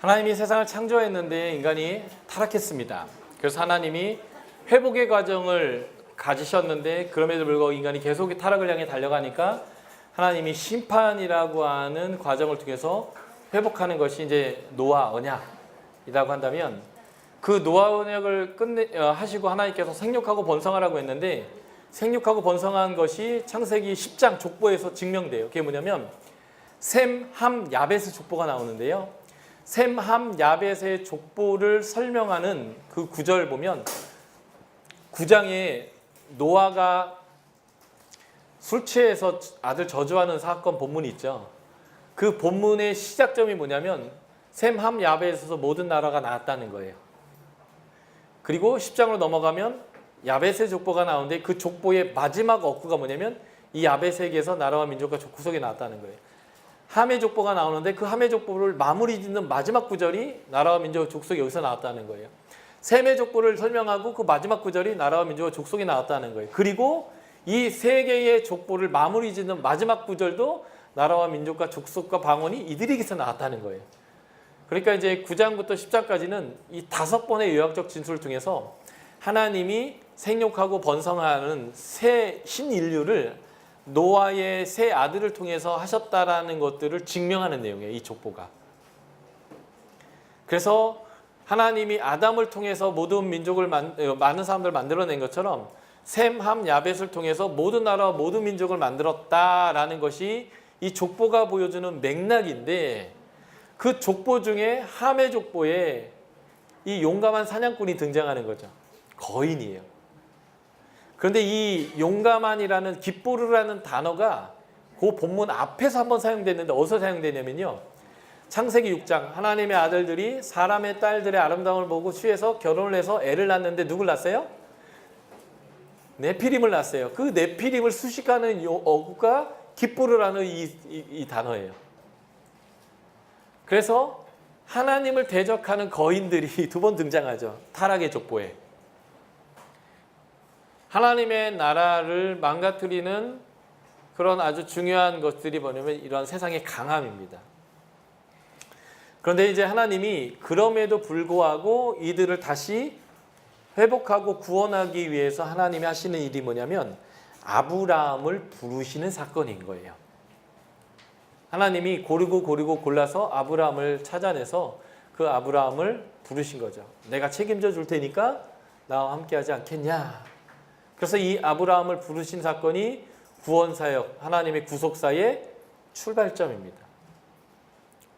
하나님이 세상을 창조했는데 인간이 타락했습니다. 그래서 하나님이 회복의 과정을 가지셨는데 그럼에도 불구하고 인간이 계속 타락을 향해 달려가니까 하나님이 심판이라고 하는 과정을 통해서 회복하는 것이 이제 노아 언약이라고 한다면, 그 노아 언약을 하시고 하나님께서 생육하고 번성하라고 했는데 생육하고 번성한 것이 창세기 10장 족보에서 증명돼요. 그게 뭐냐면 셈, 함, 야벳의 족보가 나오는데요. 셈, 함, 야벳의 족보를 설명하는 그 구절 보면 9장에 노아가 술 취해서 아들 저주하는 사건 본문이 있죠. 그 본문의 시작점이 뭐냐면 셈, 함, 야벳에서 모든 나라가 나왔다는 거예요. 그리고 10장으로 넘어가면 야벳의 족보가 나오는데 그 족보의 마지막 어구가 뭐냐면 이 야벳에게서 나라와 민족과 족속이 나왔다는 거예요. 함의 족보가 나오는데 그 함의 족보를 마무리 짓는 마지막 구절이 나라와 민족과 족속이 여기서 나왔다는 거예요. 셈의 족보를 설명하고 그 마지막 구절이 나라와 민족과 족속이 나왔다는 거예요. 그리고 이 세 개의 족보를 마무리 짓는 마지막 구절도 나라와 민족과 족속과 방언이 이들에게서 나왔다는 거예요. 그러니까 이제 9장부터 10장까지는 이 5번의 요약적 진술을 통해서 하나님이 생육하고 번성하는 새 신인류를 노아의 세 아들을 통해서 하셨다라는 것들을 증명하는 내용이에요. 이 족보가. 그래서 하나님이 아담을 통해서 모든 민족을 많은 사람들을 만들어낸 것처럼 셈, 함, 야벳을 통해서 모든 나라와 모든 민족을 만들었다라는 것이 이 족보가 보여주는 맥락인데, 그 족보 중에 함의 족보에 이 용감한 사냥꾼이 등장하는 거죠. 거인이에요. 그런데 이 용감한이라는 깃보르라는 단어가 그 본문 앞에서 한번 사용됐는데 어디서 사용되냐면요. 창세기 6장 하나님의 아들들이 사람의 딸들의 아름다움을 보고 취해서 결혼을 해서 애를 낳는데 누굴 낳았어요? 네피림을 낳았어요. 그 네피림을 수식하는 어구가 깃보르라는 이 단어예요. 그래서 하나님을 대적하는 거인들이 2번 등장하죠. 타락의 족보에. 하나님의 나라를 망가뜨리는 그런 아주 중요한 것들이 뭐냐면 이런 세상의 강함입니다. 그런데 이제 하나님이 그럼에도 불구하고 이들을 다시 회복하고 구원하기 위해서 하나님이 하시는 일이 뭐냐면 아브라함을 부르시는 사건인 거예요. 하나님이 고르고 골라서 아브라함을 찾아내서 그 아브라함을 부르신 거죠. 내가 책임져 줄 테니까 나와 함께 하지 않겠냐. 그래서 이 아브라함을 부르신 사건이 구원사역, 하나님의 구속사의 출발점입니다.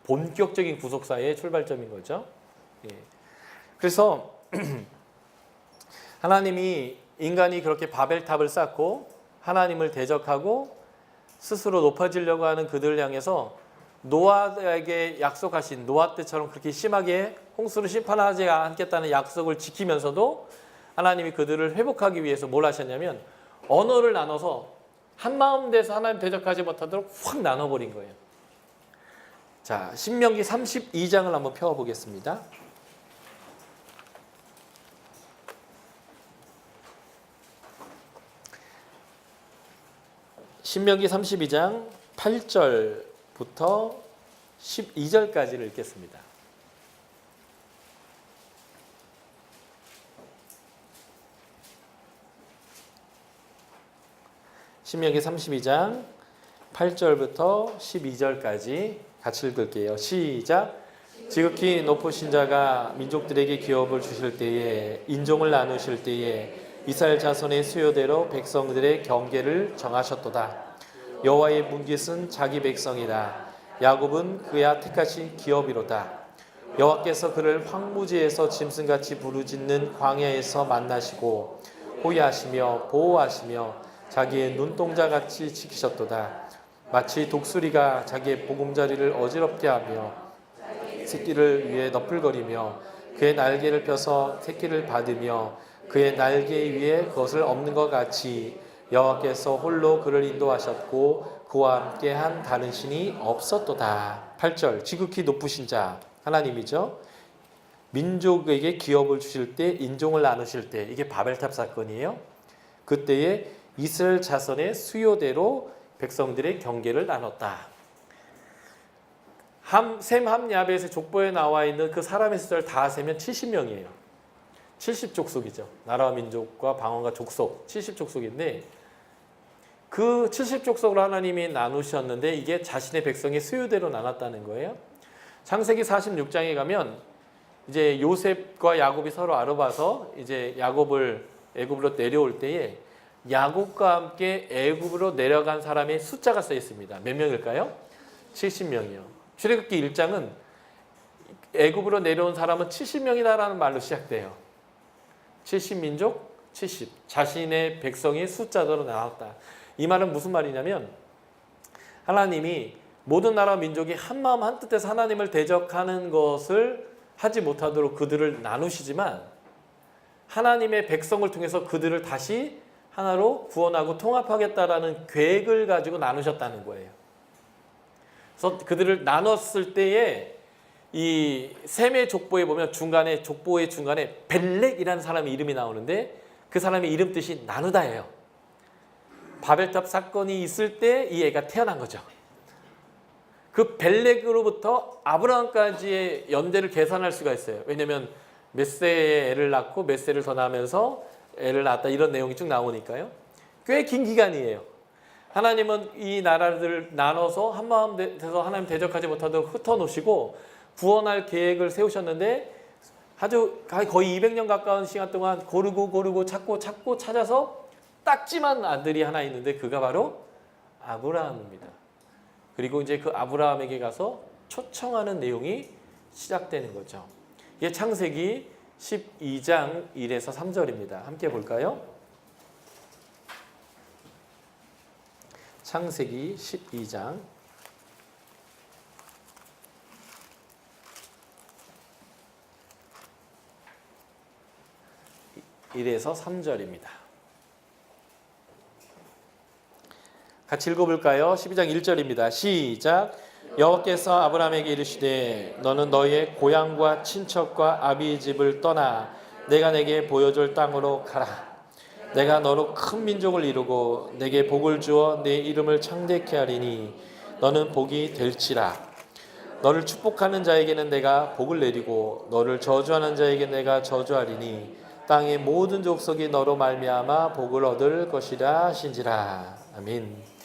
본격적인 구속사의 출발점인 거죠. 예. 그래서 하나님이 인간이 그렇게 바벨탑을 쌓고 하나님을 대적하고 스스로 높아지려고 하는 그들을 향해서 노아에게 약속하신, 노아 때처럼 그렇게 심하게 홍수를 심판하지 않겠다는 약속을 지키면서도 하나님이 그들을 회복하기 위해서 뭘 하셨냐면 언어를 나눠서 한마음 돼서 하나님 대적하지 못하도록 확 나눠버린 거예요. 자, 신명기 32장을 한번 펴보겠습니다. 신명기 32장 8절부터 12절까지를 읽겠습니다. 신명기 32장 8절부터 12절까지 같이 읽을게요. 시작. 지극히 높으신 자가 민족들에게 기업을 주실 때에, 인종을 나누실 때에 이스라엘 자손의 수요대로 백성들의 경계를 정하셨도다. 여호와의 문깃은 자기 백성이다. 야곱은 그야 택하신 기업이로다. 여호와께서 그를 황무지에서 짐승같이 부르짖는 광야에서 만나시고 호위하시며 보호하시며 자기의 눈동자같이 지키셨도다. 마치 독수리가 자기의 보금자리를 어지럽게 하며 새끼를 위해 너풀거리며 그의 날개를 펴서 새끼를 받으며 그의 날개 위에 그것을 엎는 것 같이 여호와께서 홀로 그를 인도하셨고 그와 함께한 다른 신이 없었도다. 8절. 지극히 높으신 자 하나님이죠. 민족에게 기업을 주실 때, 인종을 나누실 때, 이게 바벨탑 사건이에요. 그때에 이스라엘 자손의 수요대로 백성들의 경계를 나눴다. 셈 함야벳의 족보에 나와 있는 그 사람의 숫자를 다 세면 70명이에요. 70족속이죠. 나라와 민족과 방언과 족속 70족속인데 그 70족속으로 하나님이 나누셨는데 이게 자신의 백성의 수요대로 나눴다는 거예요. 창세기 46장에 가면 이제 요셉과 야곱이 서로 아르바서 이제 야곱을 애굽으로 내려올 때에 야곱과 함께 애굽으로 내려간 사람의 숫자가 써 있습니다. 몇 명일까요? 70명이요. 출애굽기 1장은 애굽으로 내려온 사람은 70명이다라는 말로 시작돼요. 70민족 70. 자신의 백성의 숫자대로 나왔다. 이 말은 무슨 말이냐면 하나님이 모든 나라 민족이 한마음 한뜻해서 하나님을 대적하는 것을 하지 못하도록 그들을 나누시지만 하나님의 백성을 통해서 그들을 다시 하나로 구원하고 통합하겠다라는 계획을 가지고 나누셨다는 거예요. 그래서 그들을 나눴을 때에 이 셈의 족보에 보면 족보의 중간에 벨렉이라는 사람의 이름이 나오는데 그 사람의 이름 뜻이 나누다예요. 바벨탑 사건이 있을 때 이 애가 태어난 거죠. 그 벨렉으로부터 아브라함까지의 연대를 계산할 수가 있어요. 왜냐하면 메세에 애를 낳고 메세를 더 낳으면서 애를 낳았다 이런 내용이 쭉 나오니까요. 꽤 긴 기간이에요. 하나님은 이 나라들을 나눠서 한마음 돼서 하나님 대적하지 못하도록 흩어놓으시고 구원할 계획을 세우셨는데 아주 거의 200년 가까운 시간 동안 고르고 찾고 찾아서 딱지만 아들이 하나 있는데 그가 바로 아브라함입니다. 그리고 이제 그 아브라함에게 가서 초청하는 내용이 시작되는 거죠. 이게 창세기 12장 1에서 3절입니다. 함께 볼까요? 창세기 12장 1에서 3절입니다. 같이 읽어볼까요? 12장 1절입니다. 시작. 여호와께서 아브라함에게 이르시되 너는 너희의 고향과 친척과 아비의 집을 떠나 내가 내게 보여줄 땅으로 가라. 내가 너로 큰 민족을 이루고 내게 복을 주어 내 이름을 창대케 하리니 너는 복이 될지라. 너를 축복하는 자에게는 내가 복을 내리고 너를 저주하는 자에게 내가 저주하리니 땅의 모든 족속이 너로 말미암아 복을 얻을 것이라 하신지라. 아멘.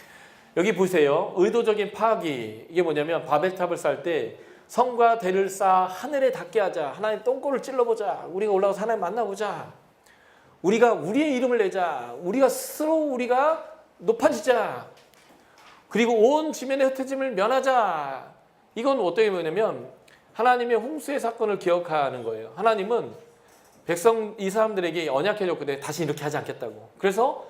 여기 보세요. 의도적인 파악이 이게 뭐냐면 바벨탑을 쌓을 때 성과 대를 쌓아 하늘에 닿게 하자. 하나님 똥꼬를 찔러보자. 우리가 올라가서 하나님 만나보자. 우리가 우리의 이름을 내자. 우리가 스스로 우리가 높아지자. 그리고 온 지면의 흩어짐을 면하자. 이건 어떻게 보냐면 하나님의 홍수의 사건을 기억하는 거예요. 하나님은 백성 이 사람들에게 언약해줬거든요. 다시 이렇게 하지 않겠다고. 그래서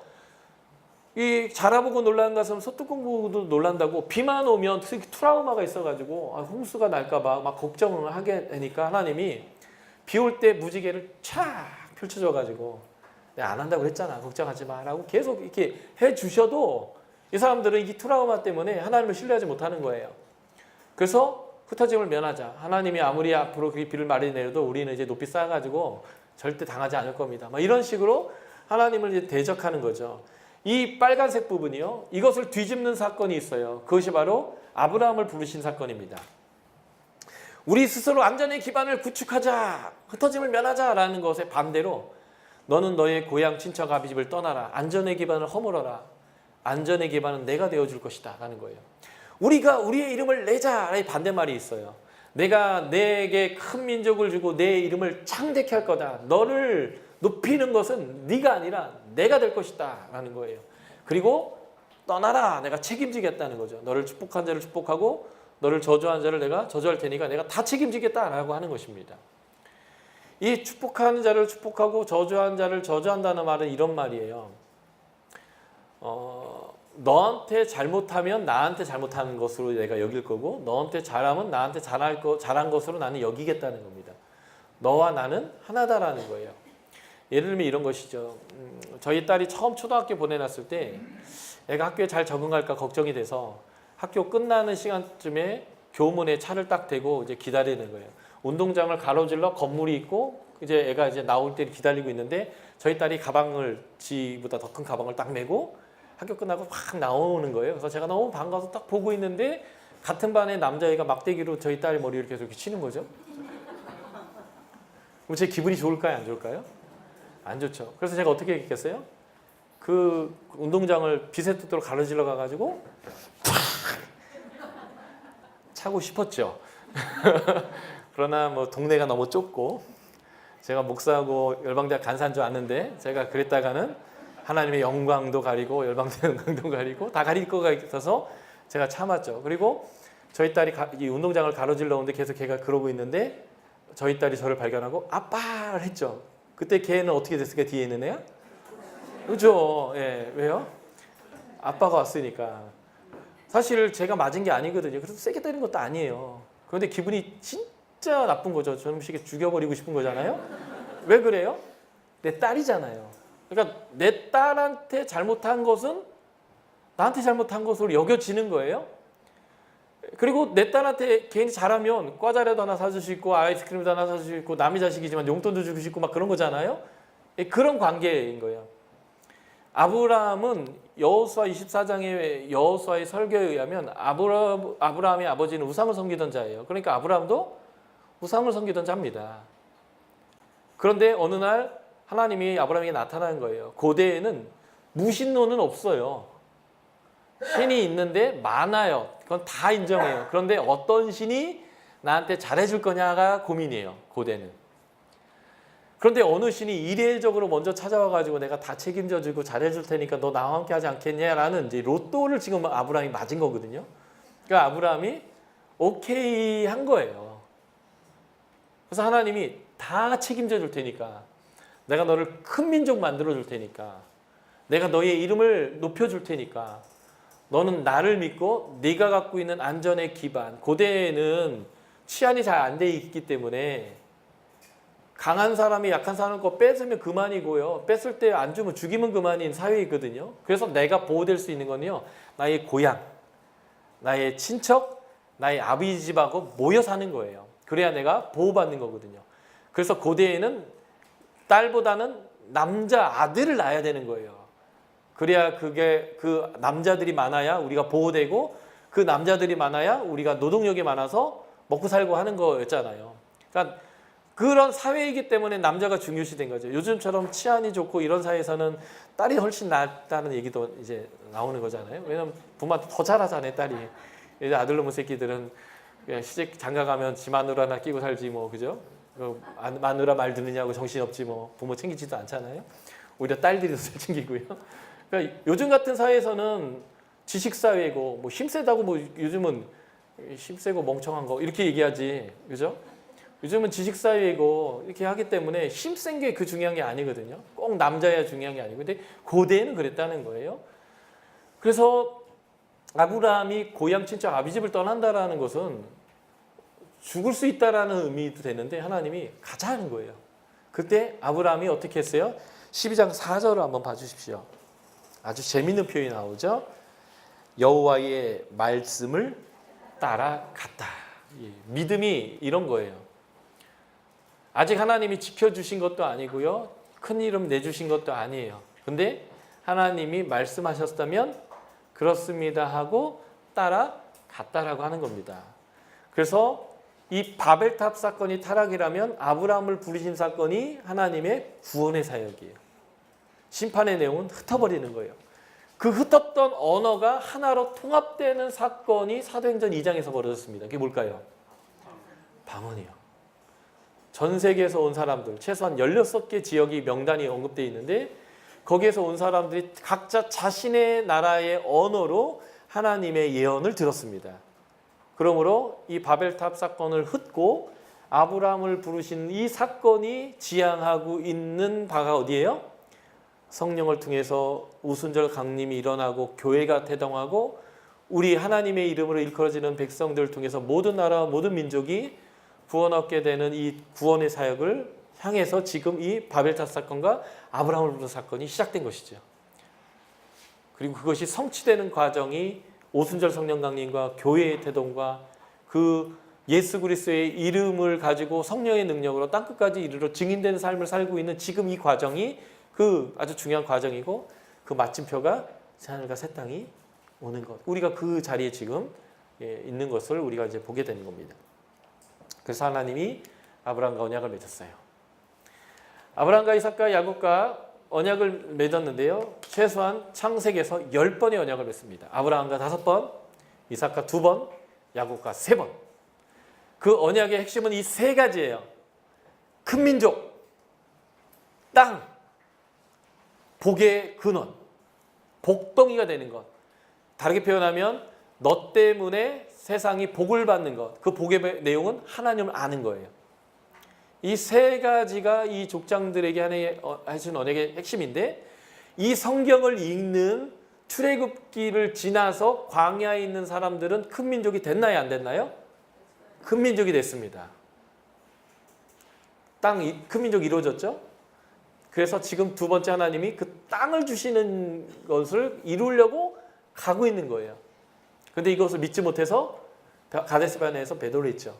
이 자라보고 놀라는 것은 소뚜껑 보고도 놀란다고 비만 오면 트라우마가 있어가지고 홍수가 날까봐 막 걱정을 하게 되니까 하나님이 비 올 때 무지개를 촥 펼쳐줘가지고 내가 안 한다고 그랬잖아. 걱정하지 마라고 계속 이렇게 해주셔도 이 사람들은 이 트라우마 때문에 하나님을 신뢰하지 못하는 거예요. 그래서 흩어짐을 면하자. 하나님이 아무리 앞으로 비를 많이 내려도 우리는 이제 높이 쌓아가지고 절대 당하지 않을 겁니다. 막 이런 식으로 하나님을 이제 대적하는 거죠. 이 빨간색 부분이요. 이것을 뒤집는 사건이 있어요. 그것이 바로 아브라함을 부르신 사건입니다. 우리 스스로 안전의 기반을 구축하자. 흩어짐을 면하자라는 것에 반대로 너는 너의 고향 친척 아비집을 떠나라. 안전의 기반을 허물어라. 안전의 기반은 내가 되어줄 것이다 라는 거예요. 우리가 우리의 이름을 내자라는 반대말이 있어요. 내가 내게 큰 민족을 주고 내 이름을 창대케 할 거다. 너를 높이는 것은 네가 아니라 내가 될 것이다 라는 거예요. 그리고 떠나라. 내가 책임지겠다는 거죠. 너를 축복한 자를 축복하고 너를 저주한 자를 내가 저주할 테니까 내가 다 책임지겠다라고 하는 것입니다. 이 축복하는 자를 축복하고 저주한 자를 저주한다는 말은 이런 말이에요. 너한테 잘못하면 나한테 잘못하는 것으로 내가 여길 거고 너한테 잘하면 나한테 잘한 것으로 나는 여기겠다는 겁니다. 너와 나는 하나다라는 거예요. 예를 들면 이런 것이죠. 저희 딸이 처음 초등학교 보내놨을 때 애가 학교에 잘 적응할까 걱정이 돼서 학교 끝나는 시간쯤에 교문에 차를 딱 대고 이제 기다리는 거예요. 운동장을 가로질러 건물이 있고 이제 애가 이제 나올 때를 기다리고 있는데 저희 딸이 가방을 지보다 더 큰 가방을 딱 메고 학교 끝나고 확 나오는 거예요. 그래서 제가 너무 반가워서 딱 보고 있는데 같은 반에 남자애가 막대기로 저희 딸 머리를 계속 이렇게 치는 거죠. 그럼 제 기분이 좋을까요? 안 좋을까요? 안 좋죠. 그래서 제가 어떻게 했겠어요? 그 운동장을 비세뚜뚜로 가로질러 가가지고 차고 싶었죠. 그러나 뭐 동네가 너무 좁고 제가 목사하고 열방대학 간사인 줄 아는데 제가 그랬다가는 하나님의 영광도 가리고 열방대학 영광도 가리고 다 가릴 거가 있어서 제가 참았죠. 그리고 저희 딸이 이 운동장을 가로질러 오는데 계속 걔가 그러고 있는데 저희 딸이 저를 발견하고 아빠를 했죠. 그때 걔는 어떻게 됐을까? 뒤에 있는 애야? 그죠? 예, 왜요? 아빠가 왔으니까. 사실 제가 맞은 게 아니거든요. 그래서 세게 때린 것도 아니에요. 그런데 기분이 진짜 나쁜 거죠. 저놈식에 죽여버리고 싶은 거잖아요. 왜 그래요? 내 딸이잖아요. 그러니까 내 딸한테 잘못한 것은 나한테 잘못한 것으로 여겨지는 거예요. 그리고 내 딸한테 괜히 잘하면 과자라도 하나 사줄 수 있고 아이스크림도 하나 사줄 수 있고 남의 자식이지만 용돈도 주고 싶고 막 그런 거잖아요. 그런 관계인 거예요. 아브라함은 여호수아 24장의 여호수아의 설교에 의하면 아브라함의 아버지는 우상을 섬기던 자예요. 그러니까 아브라함도 우상을 섬기던 자입니다. 그런데 어느 날 하나님이 아브라함에게 나타난 거예요. 고대에는 무신론은 없어요. 신이 있는데 많아요. 그건 다 인정해요. 그런데 어떤 신이 나한테 잘해줄 거냐가 고민이에요. 고대는. 그런데 어느 신이 이례적으로 먼저 찾아와가지고 내가 다 책임져주고 잘해줄 테니까 너 나와 함께 하지 않겠냐라는 이제 로또를 지금 아브라함이 맞은 거거든요. 그러니까 아브라함이 오케이 한 거예요. 그래서 하나님이 다 책임져 줄 테니까 내가 너를 큰 민족 만들어 줄 테니까 내가 너의 이름을 높여 줄 테니까 너는 나를 믿고 네가 갖고 있는 안전의 기반, 고대에는 치안이 잘 안 돼 있기 때문에 강한 사람이 약한 사람 거 뺏으면 그만이고요. 뺏을 때 안 주면 죽이면 그만인 사회이거든요. 그래서 내가 보호될 수 있는 건요. 나의 고향, 나의 친척, 나의 아버지 집하고 모여 사는 거예요. 그래야 내가 보호받는 거거든요. 그래서 고대에는 딸보다는 남자 아들을 낳아야 되는 거예요. 그래야 그게 그 남자들이 많아야 우리가 보호되고 그 남자들이 많아야 우리가 노동력이 많아서 먹고 살고 하는 거였잖아요. 그러니까 그런 사회이기 때문에 남자가 중요시 된 거죠. 요즘처럼 치안이 좋고 이런 사회에서는 딸이 훨씬 낫다는 얘기도 이제 나오는 거잖아요. 왜냐면 부모한테 더 잘하잖아요, 딸이. 이제 아들놈의 새끼들은 그냥 시집 장가 가면 지 마누라 하나 끼고 살지 뭐, 그죠? 마누라 말 듣느냐고 정신없지 뭐, 부모 챙기지도 않잖아요. 오히려 딸들이 더 챙기고요. 그러니까 요즘 같은 사회에서는 지식사회고 뭐 힘세다고 뭐 요즘은 힘세고 멍청한 거 이렇게 얘기하지, 그죠? 요즘은 지식사회이고 이렇게 하기 때문에 힘센 게 그 중요한 게 아니거든요. 꼭 남자야 중요한 게 아니고. 근데 고대에는 그랬다는 거예요. 그래서 아브라함이 고향 친척 아비집을 떠난다라는 것은 죽을 수 있다라는 의미도 되는데 하나님이 가자는 거예요. 그때 아브라함이 어떻게 했어요? 12장 4절을 한번 봐주십시오. 아주 재밌는 표현이 나오죠. 여호와의 말씀을 따라갔다. 믿음이 이런 거예요. 아직 하나님이 지켜주신 것도 아니고요. 큰 이름 내주신 것도 아니에요. 근데 하나님이 말씀하셨다면 그렇습니다 하고 따라갔다라고 하는 겁니다. 그래서 이 바벨탑 사건이 타락이라면 아브라함을 부르신 사건이 하나님의 구원의 사역이에요. 심판의 내용은 흩어버리는 거예요. 그 흩었던 언어가 하나로 통합되는 사건이 사도행전 2장에서 벌어졌습니다. 그게 뭘까요? 방언이요. 전 세계에서 온 사람들, 최소한 16개 지역이 명단이 언급되어 있는데 거기에서 온 사람들이 각자 자신의 나라의 언어로 하나님의 예언을 들었습니다. 그러므로 이 바벨탑 사건을 흩고 아브라함을 부르신 이 사건이 지향하고 있는 바가 어디예요? 성령을 통해서 오순절 강림이 일어나고 교회가 태동하고 우리 하나님의 이름으로 일컬어지는 백성들을 통해서 모든 나라와 모든 민족이 구원 얻게 되는 이 구원의 사역을 향해서 지금 이 바벨탑 사건과 아브라함을 부른 사건이 시작된 것이죠. 그리고 그것이 성취되는 과정이 오순절 성령 강림과 교회의 태동과 그 예수 그리스도의 이름을 가지고 성령의 능력으로 땅끝까지 이르러 증인되는 삶을 살고 있는 지금 이 과정이 그 아주 중요한 과정이고 그 마침표가 하늘과 새 땅이 오는 것. 우리가 그 자리에 지금 있는 것을 우리가 이제 보게 되는 겁니다. 그래서 하나님이 아브라함과 언약을 맺었어요. 아브라함과 이삭과 야곱과 언약을 맺었는데요. 최소한 창세기에서 10번의 언약을 맺습니다. 아브라함과 5번, 이삭과 2번, 야곱과 3번. 그 언약의 핵심은 이 3가지예요. 큰 민족, 땅, 복의 근원, 복덩이가 되는 것. 다르게 표현하면 너 때문에 세상이 복을 받는 것. 그 복의 내용은 하나님을 아는 거예요. 이 3가지가 이 족장들에게 하신 언약의 핵심인데, 이 성경을 읽는 출애굽기를 지나서 광야에 있는 사람들은 큰 민족이 됐나요, 안 됐나요? 큰 민족이 됐습니다. 큰 민족이 이루어졌죠? 그래서 지금 2번째 하나님이 그 땅을 주시는 것을 이루려고 가고 있는 거예요. 근데 이것을 믿지 못해서 가데스 바네에서 배도를 했죠.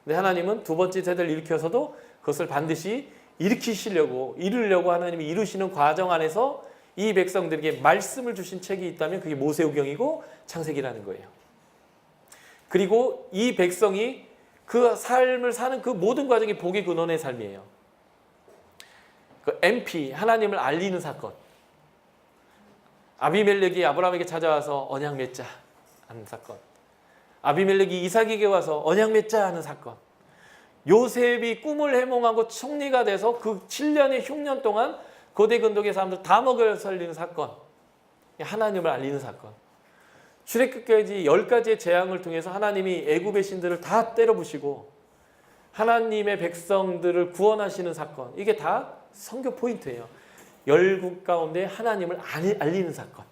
근데 하나님은 2번째 세대를 일으켜서도 그것을 반드시 이루려고 하나님이 이루시는 과정 안에서 이 백성들에게 말씀을 주신 책이 있다면 그게 모세오경이고 창세기라는 거예요. 그리고 이 백성이 그 삶을 사는 그 모든 과정이 복의 근원의 삶이에요. 그 MP, 하나님을 알리는 사건. 아비멜렉이 아브라함에게 찾아와서 언약 맺자 하는 사건. 아비멜렉이 이삭에게 와서 언약 맺자 하는 사건. 요셉이 꿈을 해몽하고 총리가 돼서 그 7년의 흉년 동안 고대 근동의 사람들 다 먹여 살리는 사건. 하나님을 알리는 사건. 출애굽까지 10가지의 재앙을 통해서 하나님이 애굽의 신들을 다 때려부시고 하나님의 백성들을 구원하시는 사건. 이게 다 성경 포인트예요. 열국 가운데 하나님을 알리는 사건.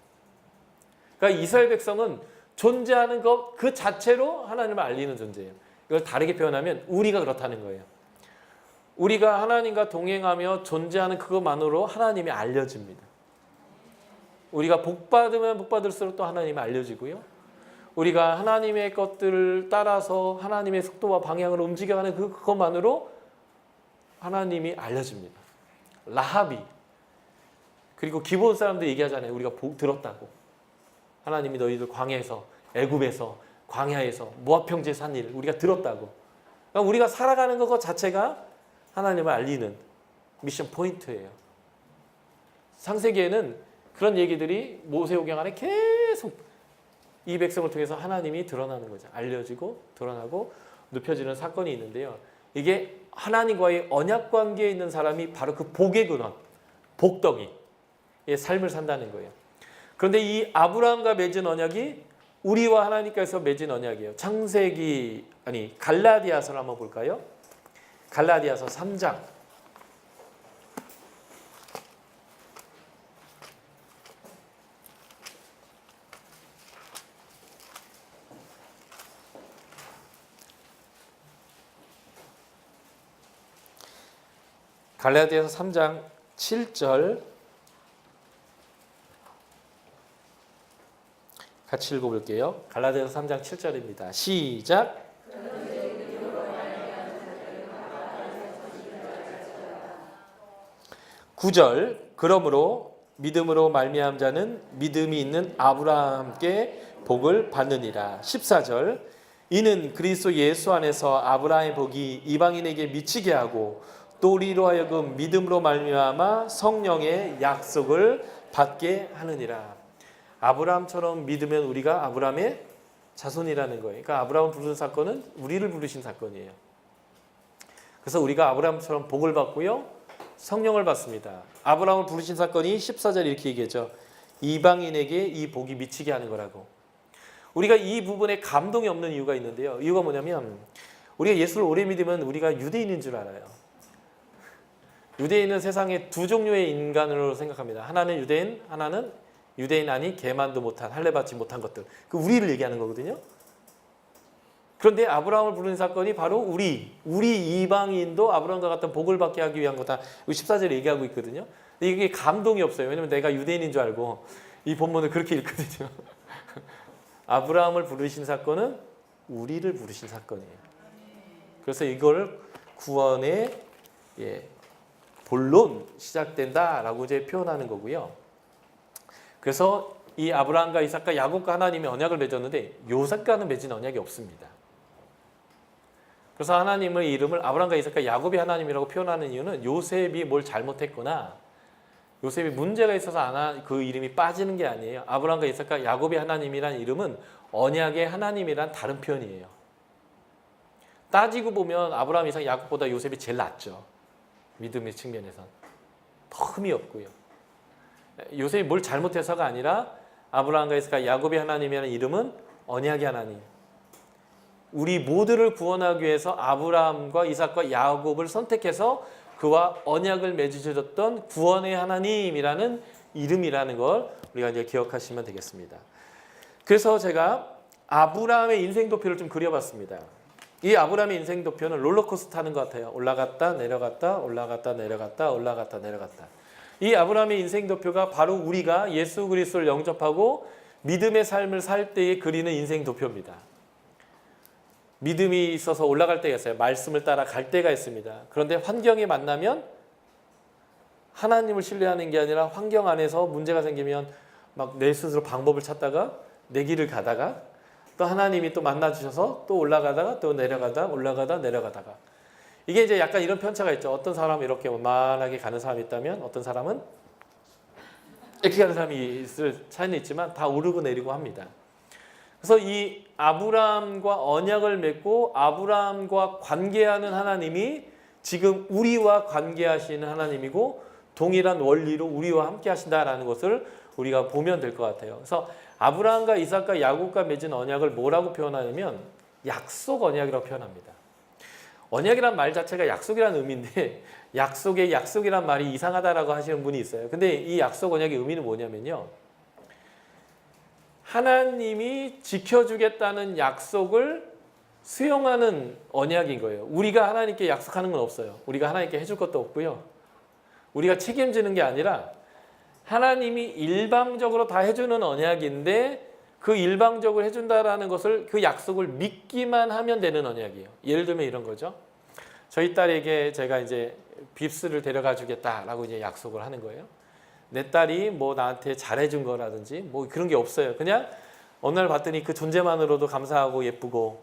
그러니까 이스라엘 백성은 존재하는 것 그 자체로 하나님을 알리는 존재예요. 이걸 다르게 표현하면 우리가 그렇다는 거예요. 우리가 하나님과 동행하며 존재하는 그것만으로 하나님이 알려집니다. 우리가 복 받으면 복 받을수록 또 하나님이 알려지고요. 우리가 하나님의 것들을 따라서 하나님의 속도와 방향으로 움직여가는 그것만으로 하나님이 알려집니다. 라합이 그리고 기브온 사람들 얘기하잖아요. 우리가 들었다고. 하나님이 너희들 광야에서 애굽에서 광야에서 모압 형제 산 일 우리가 들었다고. 그러니까 우리가 살아가는 것 자체가 하나님을 알리는 미션 포인트예요. 창세기에는 그런 얘기들이 모세오경 안에 계속 이 백성을 통해서 하나님이 드러나는 거죠. 알려지고 드러나고 눕혀지는 사건이 있는데요. 이게 하나님과의 언약 관계에 있는 사람이 바로 그 복의 근원, 복덩이의 삶을 산다는 거예요. 그런데 이 아브라함과 맺은 언약이 우리와 하나님께서 맺은 언약이에요. 갈라디아서를 한번 볼까요? 갈라디아서 3장. 갈라디아서 3장 7절 같이 읽어볼게요. 갈라디아서 3장 7절입니다. 시작. 9절. 그러므로 믿음으로 말미암은 자는 믿음이 있는 아브라함께 복을 받느니라. 14절. 이는 그리스도 예수 안에서 아브라함의 복이 이방인에게 미치게 하고 또 우리로 하여금 믿음으로 말미암아 성령의 약속을 받게 하느니라. 아브라함처럼 믿으면 우리가 아브라함의 자손이라는 거예요. 그러니까 아브라함을 부르는 사건은 우리를 부르신 사건이에요. 그래서 우리가 아브라함처럼 복을 받고요. 성령을 받습니다. 아브라함을 부르신 사건이 14절 이렇게 얘기하죠. 이방인에게 이 복이 미치게 하는 거라고. 우리가 이 부분에 감동이 없는 이유가 있는데요. 이유가 뭐냐면 우리가 예수를 오래 믿으면 우리가 유대인인 줄 알아요. 유대인은 세상에 두 종류의 인간으로 생각합니다. 하나는 유대인, 하나는 유대인 아니 개만도 못한 할례받지 못한 것들. 그 우리를 얘기하는 거거든요. 그런데 아브라함을 부르는 사건이 바로 우리 이방인도 아브라함과 같은 복을 받게 하기 위한 거다. 14절에 얘기하고 있거든요. 근데 이게 감동이 없어요. 왜냐면 내가 유대인인 줄 알고 이 본문을 그렇게 읽거든요. 아브라함을 부르신 사건은 우리를 부르신 사건이에요. 그래서 이걸 구원의 본론 시작된다라고 이제 표현하는 거고요. 그래서 이 아브라함과 이삭과 야곱과 하나님이 언약을 맺었는데 요셉과는 맺은 언약이 없습니다. 그래서 하나님의 이름을 아브라함과 이삭과 야곱이 하나님이라고 표현하는 이유는 요셉이 뭘 잘못했거나 요셉이 문제가 있어서 그 이름이 빠지는 게 아니에요. 아브라함과 이삭과 야곱이 하나님이란 이름은 언약의 하나님이란 다른 표현이에요. 따지고 보면 아브라함, 이삭, 야곱보다 요셉이 제일 낫죠. 믿음의 측면에선 더 흠이 없고요. 요셉이 뭘 잘못해서가 아니라 아브라함과 이삭과 야곱이 하나님이라는 이름은 언약의 하나님. 우리 모두를 구원하기 위해서 아브라함과 이삭과 야곱을 선택해서 그와 언약을 맺으셨던 구원의 하나님이라는 이름이라는 걸 우리가 이제 기억하시면 되겠습니다. 그래서 제가 아브라함의 인생도표를 좀 그려봤습니다. 이 아브라함의 인생도표는 롤러코스터 타는 것 같아요. 올라갔다 내려갔다 올라갔다 내려갔다 올라갔다 내려갔다. 이 아브라함의 인생도표가 바로 우리가 예수 그리스도를 영접하고 믿음의 삶을 살 때에 그리는 인생도표입니다. 믿음이 있어서 올라갈 때가 있어요. 말씀을 따라 갈 때가 있습니다. 그런데 환경에 만나면 하나님을 신뢰하는 게 아니라 환경 안에서 문제가 생기면 막 내 스스로 방법을 찾다가 내 길을 가다가 또 하나님이 또 만나주셔서 또 올라가다가 또 내려가다 올라가다 내려가다가 이게 이제 약간 이런 편차가 있죠. 어떤 사람은 이렇게 원만하게 가는 사람이 있다면 어떤 사람은 이렇게 가는 사람이 있을 차이는 있지만 다 오르고 내리고 합니다. 그래서 이 아브라함과 언약을 맺고 아브라함과 관계하는 하나님이 지금 우리와 관계하시는 하나님이고 동일한 원리로 우리와 함께 하신다라는 것을 우리가 보면 될 것 같아요. 그래서 아브라함과 이삭과 야곱과 맺은 언약을 뭐라고 표현하냐면 약속 언약이라고 표현합니다. 언약이란 말 자체가 약속이라는 의미인데 약속에 약속이란 말이 이상하다라고 하시는 분이 있어요. 근데 이 약속 언약의 의미는 뭐냐면요. 하나님이 지켜주겠다는 약속을 수용하는 언약인 거예요. 우리가 하나님께 약속하는 건 없어요. 우리가 하나님께 해줄 것도 없고요. 우리가 책임지는 게 아니라 하나님이 일방적으로 다 해주는 언약인데 그 일방적으로 해준다라는 것을 그 약속을 믿기만 하면 되는 언약이에요. 예를 들면 이런 거죠. 저희 딸에게 제가 이제 빕스를 데려가 주겠다라고 이제 약속을 하는 거예요. 내 딸이 뭐 나한테 잘해준 거라든지 뭐 그런 게 없어요. 그냥 어느 날 봤더니 그 존재만으로도 감사하고 예쁘고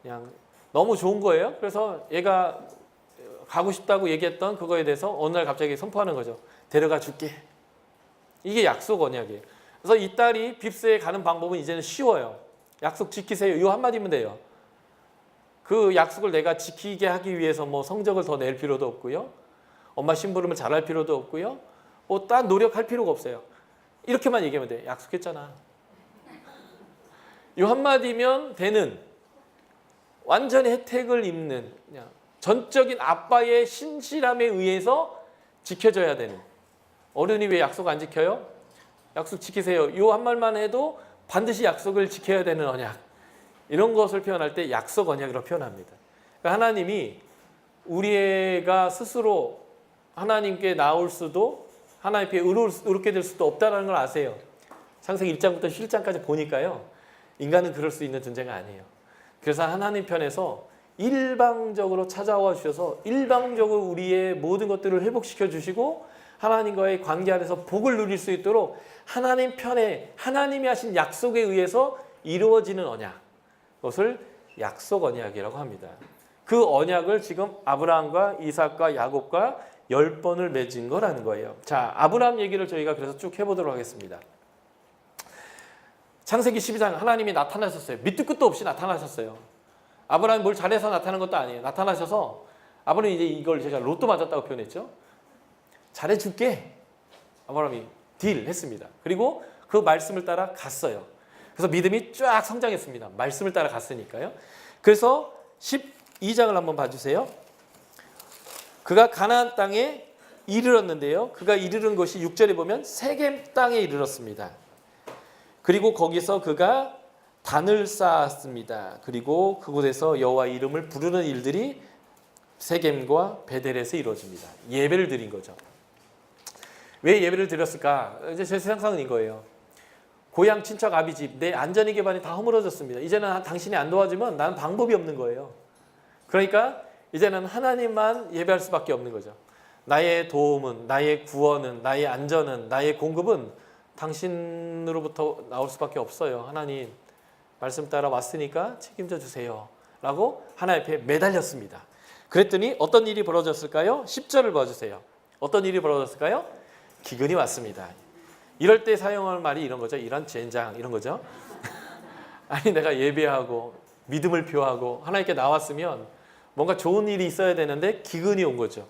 그냥 너무 좋은 거예요. 그래서 얘가 가고 싶다고 얘기했던 그거에 대해서 어느 날 갑자기 선포하는 거죠. 데려가 줄게. 이게 약속 언약이에요. 그래서 이 딸이 빕스에 가는 방법은 이제는 쉬워요. 약속 지키세요. 이 한마디면 돼요. 그 약속을 내가 지키게 하기 위해서 뭐 성적을 더 낼 필요도 없고요. 엄마 심부름을 잘할 필요도 없고요. 뭐 딴 노력할 필요가 없어요. 이렇게만 얘기하면 돼. 약속했잖아. 이 한마디면 되는 완전히 혜택을 입는 그냥 전적인 아빠의 신실함에 의해서 지켜져야 되는 어른이 왜 약속 안 지켜요? 약속 지키세요. 이 한 말만 해도 반드시 약속을 지켜야 되는 언약. 이런 것을 표현할 때 약속 언약이라고 표현합니다. 그러니까 하나님이 우리가 스스로 하나님께 나올 수도 하나님께 의롭게 될 수도 없다는 걸 아세요. 창세기 1장부터 7장까지 보니까요. 인간은 그럴 수 있는 존재가 아니에요. 그래서 하나님 편에서 일방적으로 찾아와 주셔서 일방적으로 우리의 모든 것들을 회복시켜 주시고 하나님과의 관계 안에서 복을 누릴 수 있도록 하나님 편에 하나님이 하신 약속에 의해서 이루어지는 언약. 그것을 약속 언약이라고 합니다. 그 언약을 지금 아브라함과 이삭과 야곱과 10번을 맺은 거라는 거예요. 자, 아브라함 얘기를 저희가 그래서 쭉 해보도록 하겠습니다. 창세기 12장 하나님이 나타나셨어요. 밑도 끝도 없이 나타나셨어요. 아브라함이 뭘 잘해서 나타난 것도 아니에요. 나타나셔서 아브라함이 이제 이걸 제가 로또 맞았다고 표현했죠. 잘해줄게. 아브라함이 딜 했습니다. 그리고 그 말씀을 따라 갔어요. 그래서 믿음이 쫙 성장했습니다. 말씀을 따라 갔으니까요. 그래서 12장을 한번 봐주세요. 그가 가나안 땅에 이르렀는데요. 그가 이르른 곳이 6절에 보면 세겜 땅에 이르렀습니다. 그리고 거기서 그가 단을 쌓았습니다. 그리고 그곳에서 여호와 이름을 부르는 일들이 세겜과 베델에서 이루어집니다. 예배를 드린 거죠. 왜 예배를 드렸을까? 이제 제 상상은 이거예요. 고향 친척 아비 집 내 안전이 기반이 다 허물어졌습니다. 이제는 당신이 안 도와주면 나는 방법이 없는 거예요. 그러니까 이제는 하나님만 예배할 수밖에 없는 거죠. 나의 도움은, 나의 구원은, 나의 안전은, 나의 공급은 당신으로부터 나올 수밖에 없어요. 하나님 말씀 따라 왔으니까 책임져 주세요 라고 하나님 앞에 매달렸습니다. 그랬더니 어떤 일이 벌어졌을까요? 10절을 봐주세요. 어떤 일이 벌어졌을까요? 기근이 왔습니다. 이럴 때 사용할 말이 이런 거죠. 이런 젠장 이런 거죠. 아니 내가 예배하고 믿음을 표하고 하나님께 나왔으면 뭔가 좋은 일이 있어야 되는데 기근이 온 거죠.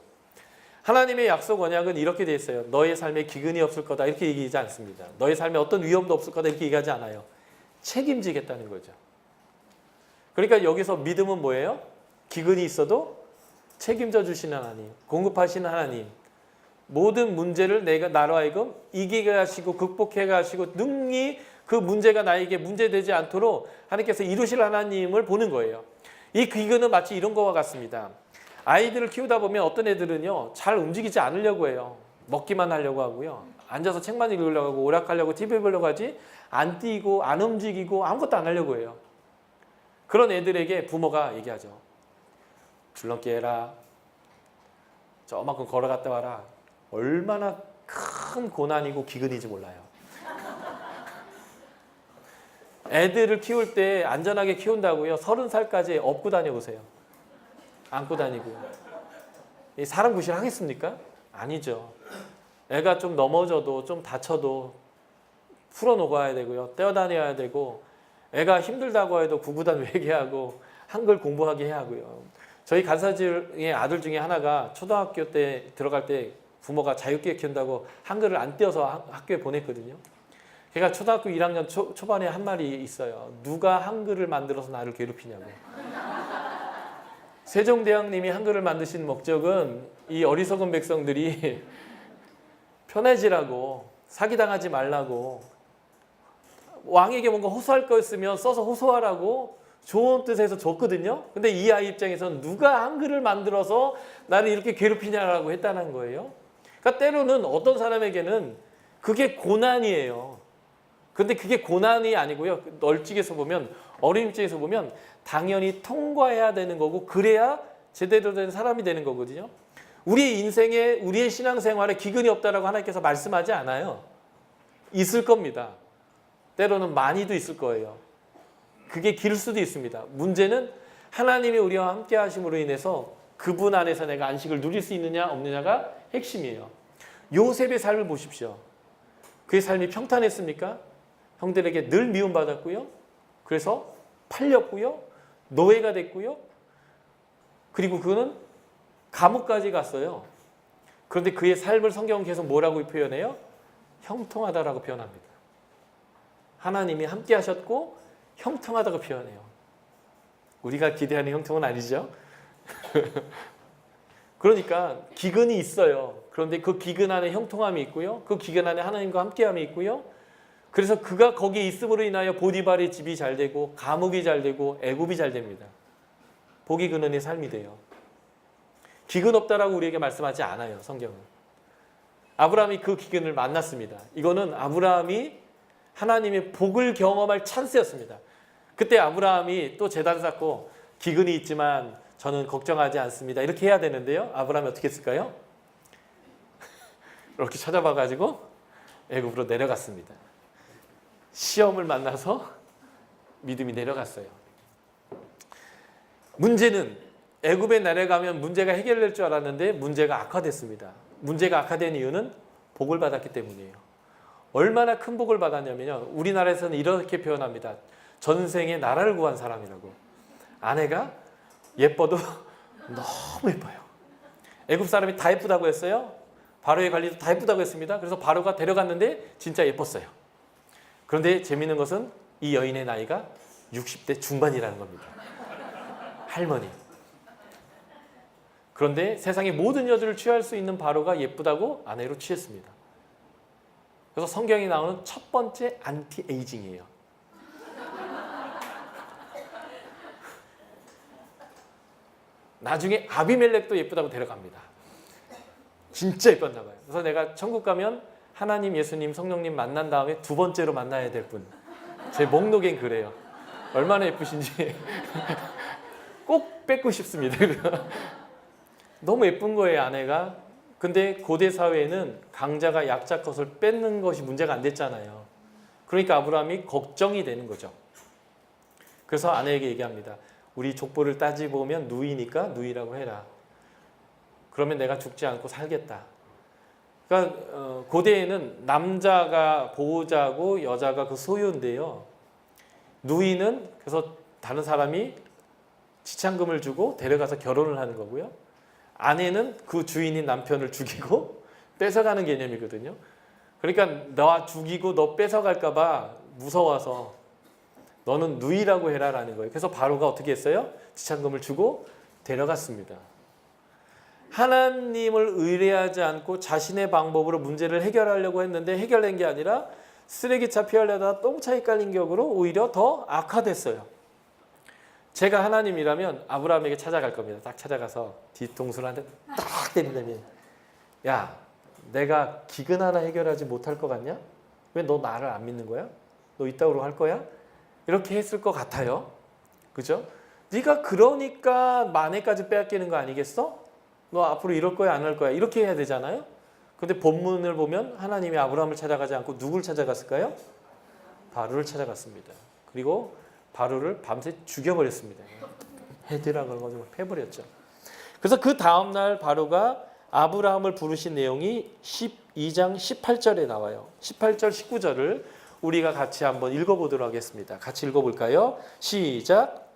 하나님의 약속 언약은 이렇게 돼 있어요. 너의 삶에 기근이 없을 거다 이렇게 얘기하지 않습니다. 너의 삶에 어떤 위험도 없을 거다 이렇게 얘기하지 않아요. 책임지겠다는 거죠. 그러니까 여기서 믿음은 뭐예요? 기근이 있어도 책임져 주시는 하나님, 공급하시는 하나님, 모든 문제를 나로 하여금 이기게 하시고 극복해 가시고 능히 그 문제가 나에게 문제되지 않도록 하나님께서 이루실 하나님을 보는 거예요. 이 기근은 마치 이런 거와 같습니다. 아이들을 키우다 보면 어떤 애들은요 잘 움직이지 않으려고 해요. 먹기만 하려고 하고요. 앉아서 책만 읽으려고 하고 오락하려고 TV 보려고 하지 안 뛰고 안 움직이고 아무것도 안 하려고 해요. 그런 애들에게 부모가 얘기하죠. 줄넘기 해라. 저만큼 걸어갔다 와라. 얼마나 큰 고난이고 기근인지 몰라요. 애들을 키울 때 안전하게 키운다고요. 30살까지 업고 다녀보세요. 안고 다니고. 사람 구실 하겠습니까? 아니죠. 애가 좀 넘어져도 좀 다쳐도 풀어놓아야 되고요. 떼어다녀야 되고 애가 힘들다고 해도 구구단 외계하고 한글 공부하게 해야 하고요. 저희 간사지의 아들 중에 하나가 초등학교 때 들어갈 때 부모가 자유롭게 키운다고 한글을 안 떼어서 학교에 보냈거든요. 걔가 초등학교 1학년 초반에 한 말이 있어요. 누가 한글을 만들어서 나를 괴롭히냐고. 세종대왕님이 한글을 만드신 목적은 이 어리석은 백성들이 편해지라고, 사기당하지 말라고, 왕에게 뭔가 호소할 거 있으면 써서 호소하라고 좋은 뜻에서 줬거든요. 근데 이 아이 입장에서는 누가 한글을 만들어서 나를 이렇게 괴롭히냐라고 했다는 거예요. 그러니까 때로는 어떤 사람에게는 그게 고난이에요. 근데 그게 고난이 아니고요. 널찍해서 보면, 어린 입장에서 보면 당연히 통과해야 되는 거고 그래야 제대로 된 사람이 되는 거거든요. 우리 인생에, 우리의 신앙생활에 기근이 없다라고 하나님께서 말씀하지 않아요. 있을 겁니다. 때로는 많이도 있을 거예요. 그게 길 수도 있습니다. 문제는 하나님이 우리와 함께 하심으로 인해서 그분 안에서 내가 안식을 누릴 수 있느냐 없느냐가 핵심이에요. 요셉의 삶을 보십시오. 그의 삶이 평탄했습니까? 형들에게 늘 미움받았고요. 그래서 팔렸고요. 노예가 됐고요. 그리고 그는 감옥까지 갔어요. 그런데 그의 삶을 성경은 계속 뭐라고 표현해요? 형통하다라고 표현합니다. 하나님이 함께 하셨고 형통하다고 표현해요. 우리가 기대하는 형통은 아니죠. 그러니까 기근이 있어요. 그런데 그 기근 안에 형통함이 있고요. 그 기근 안에 하나님과 함께함이 있고요. 그래서 그가 거기에 있음으로 인하여 보디발의 집이 잘 되고 감옥이 잘 되고 애굽이 잘 됩니다. 복이 근원의 삶이 돼요. 기근 없다라고 우리에게 말씀하지 않아요. 성경은. 아브라함이 그 기근을 만났습니다. 이거는 아브라함이 하나님의 복을 경험할 찬스였습니다. 그때 아브라함이 또 제단을 쌓고 기근이 있지만 저는 걱정하지 않습니다. 이렇게 해야 되는데요. 아브라함이 어떻게 했을까요? 이렇게 찾아봐가지고 애굽으로 내려갔습니다. 시험을 만나서 믿음이 내려갔어요. 문제는 애굽에 내려가면 문제가 해결될 줄 알았는데 문제가 악화됐습니다. 문제가 악화된 이유는 복을 받았기 때문이에요. 얼마나 큰 복을 받았냐면요. 우리나라에서는 이렇게 표현합니다. 전생에 나라를 구한 사람이라고. 아내가 예뻐도 너무 예뻐요. 애굽 사람이 다 예쁘다고 했어요. 바로의 관리도 다 예쁘다고 했습니다. 그래서 바로가 데려갔는데 진짜 예뻤어요. 그런데 재미있는 것은 이 여인의 나이가 60대 중반이라는 겁니다. 할머니. 그런데 세상의 모든 여자를 취할 수 있는 바로가 예쁘다고 아내로 취했습니다. 그래서 성경에 나오는 첫 번째 안티에이징이에요. 나중에 아비멜렉도 예쁘다고 데려갑니다. 진짜 예뻤나 봐요. 그래서 내가 천국 가면 하나님, 예수님, 성령님 만난 다음에 두 번째로 만나야 될 분. 제 목록엔 그래요. 얼마나 예쁘신지 꼭 뺏고 싶습니다. 너무 예쁜 거예요, 아내가. 근데 고대 사회에는 강자가 약자 것을 뺏는 것이 문제가 안 됐잖아요. 그러니까 아브라함이 걱정이 되는 거죠. 그래서 아내에게 얘기합니다. 우리 족보를 따지보면 누이니까 누이라고 해라. 그러면 내가 죽지 않고 살겠다. 그러니까 고대에는 남자가 보호자고 여자가 그 소유인데요. 누이는 그래서 다른 사람이 지참금을 주고 데려가서 결혼을 하는 거고요. 아내는 그 주인인 남편을 죽이고 뺏어가는 개념이거든요. 그러니까 너 죽이고 너 뺏어갈까 봐 무서워서 너는 누이라고 해라라는 거예요. 그래서 바로가 어떻게 했어요? 지참금을 주고 데려갔습니다. 하나님을 의뢰하지 않고 자신의 방법으로 문제를 해결하려고 했는데 해결된 게 아니라 쓰레기차 피하려다가 똥차 헷갈린 격으로 오히려 더 악화됐어요. 제가 하나님이라면 아브라함에게 찾아갈 겁니다. 딱 찾아가서 뒤통수를 한 대 딱 때린다면, 야, 내가 기근 하나 해결하지 못할 것 같냐? 왜 너 나를 안 믿는 거야? 너 이따구로 할 거야? 이렇게 했을 것 같아요. 그죠? 네가 그러니까 만회까지 빼앗기는 거 아니겠어? 너 앞으로 이럴 거야 안 할 거야? 이렇게 해야 되잖아요. 근데 본문을 보면 하나님이 아브라함을 찾아가지 않고 누굴 찾아갔을까요? 바로를 찾아갔습니다. 그리고 바로를 밤새 죽여버렸습니다. 헤드라 그런 거 좀 패버렸죠. 그래서 그 다음날 바로가 아브라함을 부르신 내용이 12장 18절에 나와요. 18절 19절을 우리가 같이 한번 읽어보도록 하겠습니다. 같이 읽어볼까요? 시작.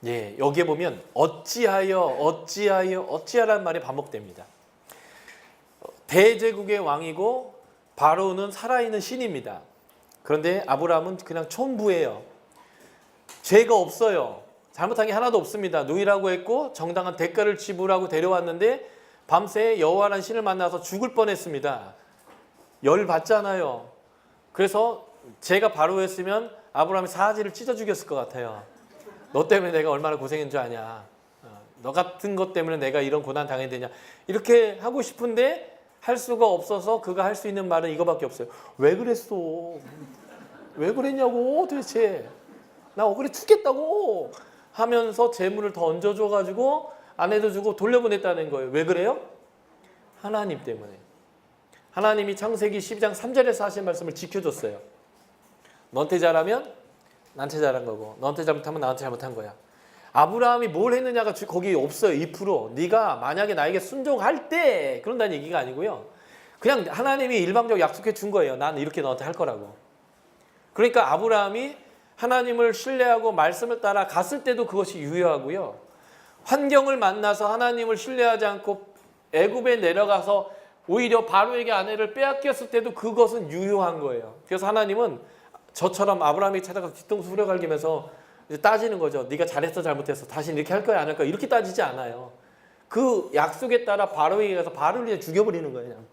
예, 여기에 보면 어찌하라는 말이 반복됩니다. 대제국의 왕이고 바로는 살아있는 신입니다. 그런데 아브라함은 그냥 촌부예요. 죄가 없어요. 잘못한 게 하나도 없습니다. 누이라고 했고 정당한 대가를 지불하고 데려왔는데 밤새 여호와라는 신을 만나서 죽을 뻔했습니다. 열 받잖아요. 그래서 제가 바로였으면 아브라함이 사지를 찢어 죽였을 것 같아요. 너 때문에 내가 얼마나 고생한 줄 아냐. 너 같은 것 때문에 내가 이런 고난 당해야 되냐. 이렇게 하고 싶은데 할 수가 없어서 그가 할 수 있는 말은 이거밖에 없어요. 왜 그랬어? 왜 그랬냐고 도대체. 나 억울해 죽겠다고 하면서 재물을 더 얹어줘가지고 아내도 주고 돌려보냈다는 거예요. 왜 그래요? 하나님 때문에. 하나님이 창세기 12장 3절에서 하신 말씀을 지켜줬어요. 너한테 잘하면 나한테 잘한 거고 너한테 잘못하면 나한테 잘못한 거야. 아브라함이 뭘 했느냐가 거기 없어요. 2%. 네가 만약에 나에게 순종할 때 그런다는 얘기가 아니고요. 그냥 하나님이 일방적으로 약속해 준 거예요. 나는 이렇게 너한테 할 거라고. 그러니까 아브라함이 하나님을 신뢰하고 말씀을 따라 갔을 때도 그것이 유효하고요. 환경을 만나서 하나님을 신뢰하지 않고 애굽에 내려가서 오히려 바로에게 아내를 빼앗겼을 때도 그것은 유효한 거예요. 그래서 하나님은 저처럼 아브라함이 찾아가서 뒤통수 후려갈기면서 이제 따지는 거죠. 네가 잘했어 잘못했어 다시 이렇게 할 거야 안 할 거야 이렇게 따지지 않아요. 그 약속에 따라 바로에게 가서 바로를 이제 죽여버리는 거예요. 그냥.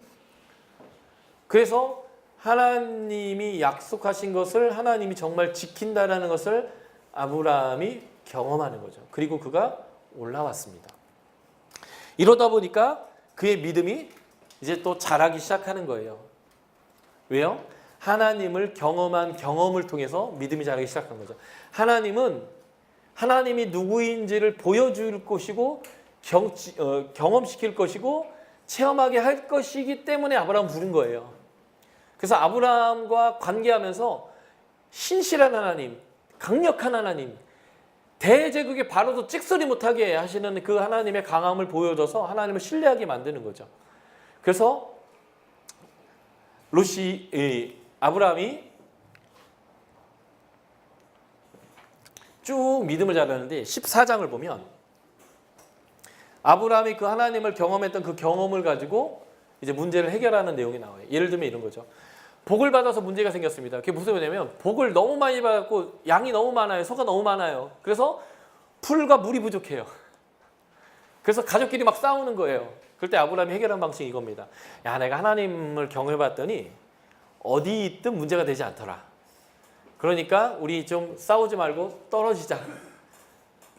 그래서 하나님이 약속하신 것을 하나님이 정말 지킨다라는 것을 아브라함이 경험하는 거죠. 그리고 그가 올라왔습니다. 이러다 보니까 그의 믿음이 이제 또 자라기 시작하는 거예요. 왜요? 하나님을 경험한 경험을 통해서 믿음이 자라기 시작한 거죠. 하나님은 하나님이 누구인지를 보여줄 것이고 경험시킬 것이고 체험하게 할 것이기 때문에 아브라함 부른 거예요. 그래서 아브라함과 관계하면서 신실한 하나님, 강력한 하나님, 대제국의 바로도 찍소리 못하게 하시는 그 하나님의 강함을 보여줘서 하나님을 신뢰하게 만드는 거죠. 그래서 아브라함이 쭉 믿음을 자라는데 14장을 보면 아브라함이 그 하나님을 경험했던 그 경험을 가지고 이제 문제를 해결하는 내용이 나와요. 예를 들면 이런 거죠. 복을 받아서 문제가 생겼습니다. 그게 무슨 말이냐면 복을 너무 많이 받았고 양이 너무 많아요. 소가 너무 많아요. 그래서 풀과 물이 부족해요. 그래서 가족끼리 막 싸우는 거예요. 그럴 때 아브라함이 해결한 방식이 이겁니다. 야, 내가 하나님을 경험해봤더니 어디 있든 문제가 되지 않더라. 그러니까 우리 좀 싸우지 말고 떨어지자.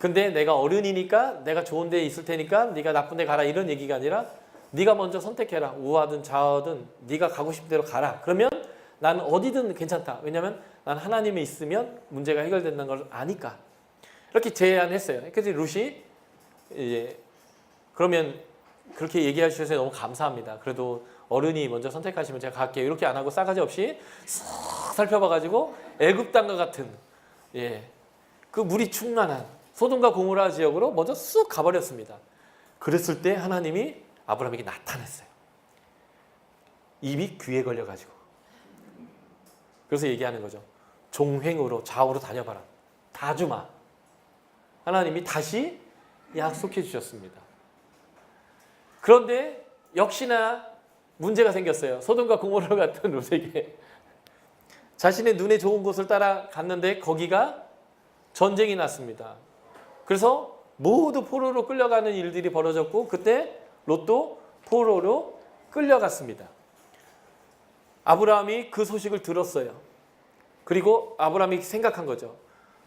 근데 내가 어른이니까 내가 좋은 데 있을 테니까 네가 나쁜 데 가라 이런 얘기가 아니라 네가 먼저 선택해라. 우하든 좌하든 네가 가고 싶은 대로 가라. 그러면 나는 어디든 괜찮다. 왜냐하면 난 하나님이 있으면 문제가 해결된다는 걸 아니까. 이렇게 제안했어요. 그래서 룻이 이제 그러면 그렇게 얘기해 주셔서 너무 감사합니다. 그래도 어른이 먼저 선택하시면 제가 갈게요. 이렇게 안 하고 싸가지 없이 싹 살펴봐가지고 애굽 땅과 같은 그 물이 충만한 소돔과 고모라 지역으로 먼저 쑥 가버렸습니다. 그랬을 때 하나님이 아브라함에게 나타났어요. 입이 귀에 걸려가지고. 그래서 얘기하는 거죠. 종횡으로 좌우로 다녀봐라. 다 주마. 하나님이 다시 약속해 주셨습니다. 그런데 역시나 문제가 생겼어요. 소돔과 고모라 같은 롯에게. 자신의 눈에 좋은 곳을 따라갔는데 거기가 전쟁이 났습니다. 그래서 모두 포로로 끌려가는 일들이 벌어졌고 그때 롯도 포로로 끌려갔습니다. 아브라함이 그 소식을 들었어요. 그리고 아브라함이 생각한 거죠.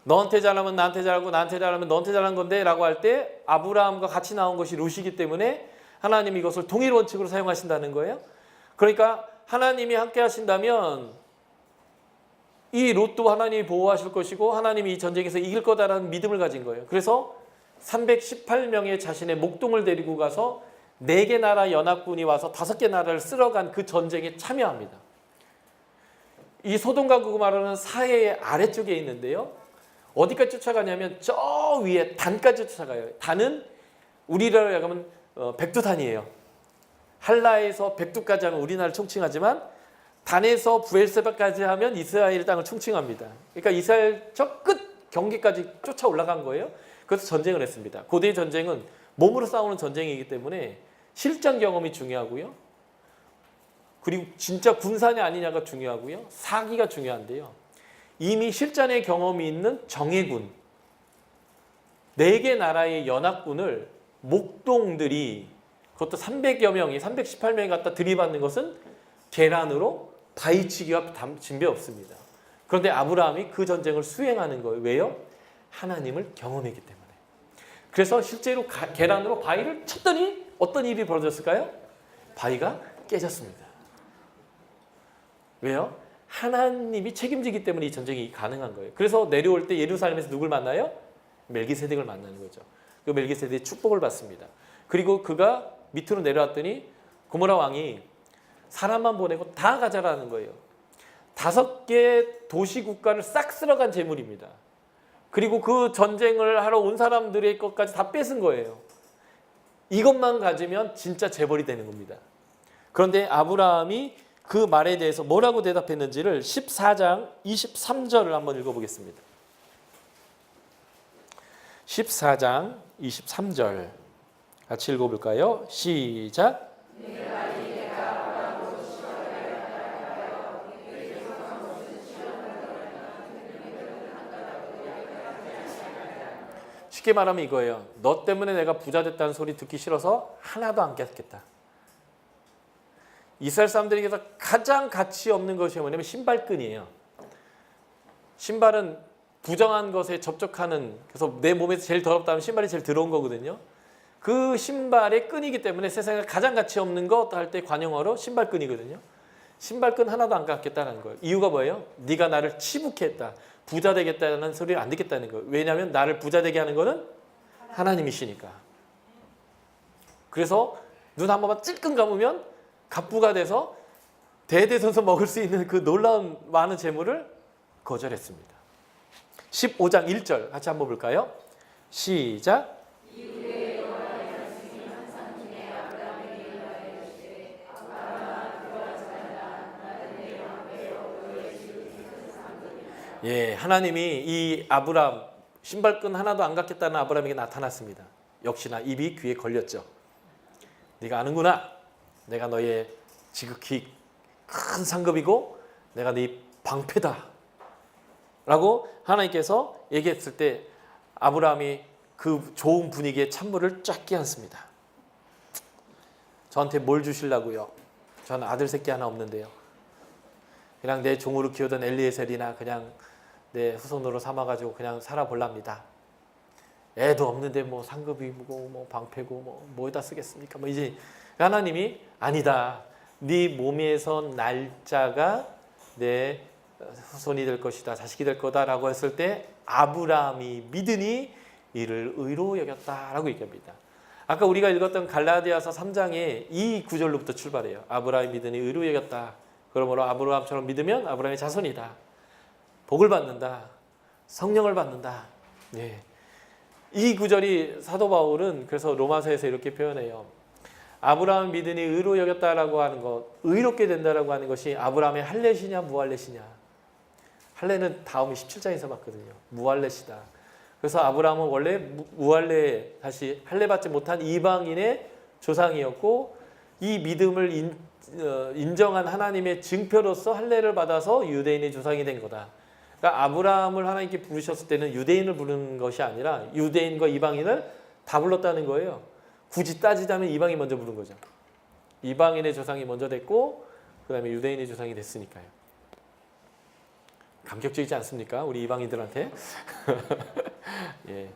너한테 잘하면 나한테 잘하고 나한테 잘하면 너한테 잘한 건데 라고 할 때 아브라함과 같이 나온 것이 롯이기 때문에 하나님이 이것을 동일 원칙으로 사용하신다는 거예요. 그러니까 하나님이 함께 하신다면 이 롯도 하나님이 보호하실 것이고 하나님이 이 전쟁에서 이길 거다라는 믿음을 가진 거예요. 그래서 318명의 자신의 목동을 데리고 가서 4개 나라 연합군이 와서 5개 나라를 쓸어간 그 전쟁에 참여합니다. 이 소돔과 고모라는 사해의 아래쪽에 있는데요. 어디까지 쫓아가냐면 저 위에 단까지 쫓아가요. 단은 우리나라로 하면 백두단이에요. 할라에서 백두까지 하면 우리나라를 총칭하지만 단에서 부엘세바까지 하면 이스라엘 땅을 총칭합니다. 그러니까 이스라엘 저 끝 경계까지 쫓아 올라간 거예요. 그래서 전쟁을 했습니다. 고대의 전쟁은 몸으로 싸우는 전쟁이기 때문에 실전 경험이 중요하고요. 그리고 진짜 군사냐 아니냐가 중요하고요. 사기가 중요한데요. 이미 실전의 경험이 있는 정예군 4개 나라의 연합군을 목동들이 그것도 300여 명이 318명이 갖다 들이받는 것은 계란으로 바위치기와 진배 없습니다. 그런데 아브라함이 그 전쟁을 수행하는 거예요. 왜요? 하나님을 경험했기 때문에. 그래서 실제로 계란으로 바위를 쳤더니 어떤 일이 벌어졌을까요? 바위가 깨졌습니다. 왜요? 하나님이 책임지기 때문에 이 전쟁이 가능한 거예요. 그래서 내려올 때 예루살렘에서 누굴 만나요? 멜기세덱을 만나는 거죠. 그 멜기세덱의 축복을 받습니다. 그리고 그가 밑으로 내려왔더니 고모라 왕이 사람만 보내고 다 가져라는 거예요. 5개 도시 국가를 싹 쓸어간 재물입니다. 그리고 그 전쟁을 하러 온 사람들의 것까지 다 뺏은 거예요. 이것만 가지면 진짜 재벌이 되는 겁니다. 그런데 아브라함이 그 말에 대해서 뭐라고 대답했는지를 14장 23절을 한번 읽어보겠습니다. 14장 23절 같이 읽어볼까요? 시작. 쉽게 말하면 이거예요. 너 때문에 내가 부자 됐다는 소리 듣기 싫어서 하나도 안 깼겠다. 이스라엘 사람들에게서 가장 가치 없는 것이 뭐냐면 신발끈이에요. 신발은 부정한 것에 접촉하는, 그래서 내 몸에서 제일 더럽다면 신발이 제일 더러운 거거든요. 그 신발의 끈이기 때문에 세상에 가장 가치 없는 것 할 때 관용어로 신발끈이거든요. 신발끈 하나도 안 깎겠다는 거예요. 이유가 뭐예요? 네가 나를 치부케 했다. 부자 되겠다는 소리를 안 듣겠다는 거예요. 왜냐하면 나를 부자 되게 하는 거는 하나님이시니까. 그래서 눈 한 번만 찔끔 감으면 갑부가 돼서 대대손손 먹을 수 있는 그 놀라운 많은 재물을 거절했습니다. 15장 1절 같이 한번 볼까요? 시작. 예, 하나님이 이 아브람 신발끈 하나도 안 갖겠다는 아브람에게 나타났습니다. 역시나 입이 귀에 걸렸죠. 네가 아는구나. 내가 너의 지극히 큰 상급이고 내가 네 방패다. 라고 하나님께서 얘기했을 때 아브라함이 그 좋은 분위기에 찬물을 쫙 끼얹습니다. 저한테 뭘 주시려고요? 저는 아들 새끼 하나 없는데요. 그냥 내 종으로 키우던 엘리에셀이나 그냥 내 후손으로 삼아가지고 그냥 살아볼랍니다. 애도 없는데 뭐 상급이고 뭐 방패고 뭐 뭐에다 쓰겠습니까? 뭐 이제 하나님이 아니다. 네 몸에서 날짜가 내 후손이 될 것이다. 자식이 될 거다라고 했을 때 아브라함이 믿으니 이를 의로 여겼다라고 얘기합니다. 아까 우리가 읽었던 갈라디아서 3장에 이 구절로부터 출발해요. 아브라함이 믿으니 의로 여겼다. 그러므로 아브라함처럼 믿으면 아브라함의 자손이다. 복을 받는다. 성령을 받는다. 네. 이 구절이 사도 바울은 그래서 로마서에서 이렇게 표현해요. 아브라함 믿으니 의로 여겼다라고 하는 것, 의롭게 된다라고 하는 것이 아브라함의 할례시냐 무할례시냐. 할례는 다음에 17장에서 맞거든요. 무할례시다. 그래서 아브라함은 원래 무할례, 다시 할례 받지 못한 이방인의 조상이었고 이 믿음을 인정한 하나님의 증표로서 할례를 받아서 유대인의 조상이 된 거다. 그러니까 아브라함을 하나님께 부르셨을 때는 유대인을 부르는 것이 아니라 유대인과 이방인을 다 불렀다는 거예요. 굳이 따지자면 이방인 먼저 부른 거죠. 이방인의 조상이 먼저 됐고 그 다음에 유대인의 조상이 됐으니까요. 감격적이지 않습니까? 우리 이방인들한테. 예.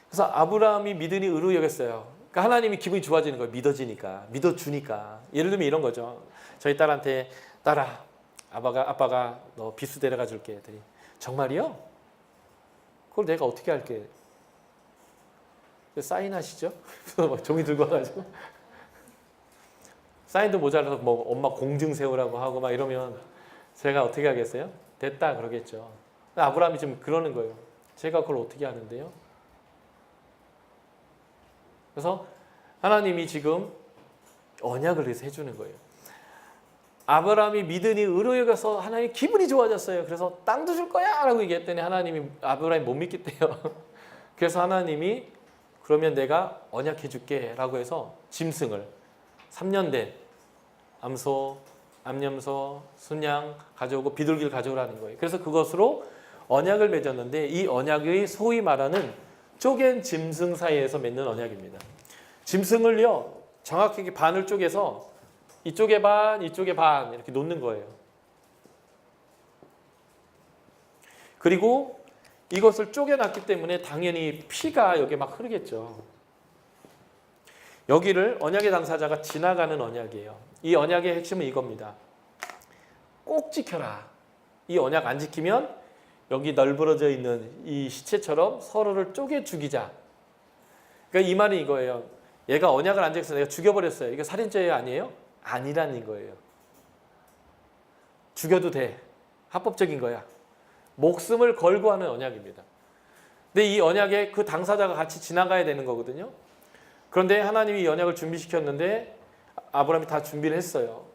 그래서 아브라함이 믿으니 의로 여겼어요. 그러니까 하나님이 기분이 좋아지는 거예요. 믿어지니까, 믿어주니까. 예를 들면 이런 거죠. 저희 딸한테 딸아, 아빠가 너 비수 데려가 줄게 했더니 정말이요? 그걸 내가 어떻게 할게? 사인하시죠? 막 종이 들고 와가지고 사인도 모자라서 뭐 엄마 공증 세우라고 하고 막 이러면 제가 어떻게 하겠어요? 됐다 그러겠죠. 아브라함이 지금 그러는 거예요. 제가 그걸 어떻게 하는데요? 그래서 하나님이 지금 언약을 해주는 거예요. 아브라함이 믿으니 의로 여겨서 하나님이 기분이 좋아졌어요. 그래서 땅도 줄 거야 라고 얘기했더니 하나님이 아브라함이 못 믿겠대요. 그래서 하나님이 그러면 내가 언약해 줄게 라고 해서 짐승을 3년 된 암소, 암염소, 순양 가져오고 비둘기를 가져오라는 거예요. 그래서 그것으로 언약을 맺었는데 이 언약이 소위 말하는 쪼갠 짐승 사이에서 맺는 언약입니다. 짐승을요 정확하게 반을 쪼개서 이쪽에 반, 이쪽에 반 이렇게 놓는 거예요. 그리고 이것을 쪼개놨기 때문에 당연히 피가 여기에 막 흐르겠죠. 여기를 언약의 당사자가 지나가는 언약이에요. 이 언약의 핵심은 이겁니다. 꼭 지켜라. 이 언약 안 지키면 여기 널브러져 있는 이 시체처럼 서로를 쪼개 죽이자. 그러니까 이 말은 이거예요. 얘가 언약을 안 지켜서 내가 죽여버렸어요. 이게 살인죄 아니에요? 아니라는 거예요. 죽여도 돼. 합법적인 거야. 목숨을 걸고 하는 언약입니다. 근데 이 언약에 그 당사자가 같이 지나가야 되는 거거든요. 그런데 하나님이 이 언약을 준비시켰는데 아브라함이 다 준비를 했어요.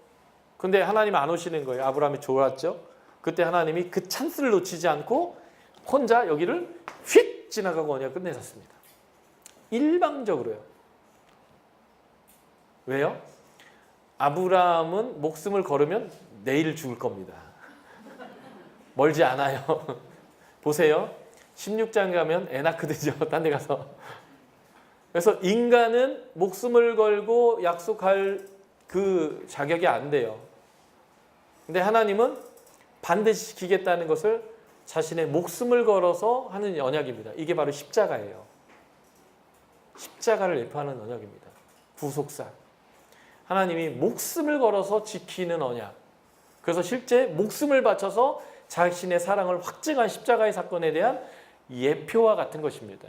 근데 하나님이 안 오시는 거예요. 아브라함이 졸았죠. 그때 하나님이 그 찬스를 놓치지 않고 혼자 여기를 휙 지나가고 언약을 끝내셨습니다. 일방적으로요. 왜요? 아브라함은 목숨을 걸으면 내일 죽을 겁니다. 멀지 않아요. 보세요. 16장 가면 에나크드죠. 딴 데 가서. 그래서 인간은 목숨을 걸고 약속할 그 자격이 안 돼요. 근데 하나님은 반드시 지키겠다는 것을 자신의 목숨을 걸어서 하는 언약입니다. 이게 바로 십자가예요. 십자가를 예표하는 언약입니다. 구속사. 하나님이 목숨을 걸어서 지키는 언약. 그래서 실제 목숨을 바쳐서 자신의 사랑을 확증한 십자가의 사건에 대한 예표와 같은 것입니다.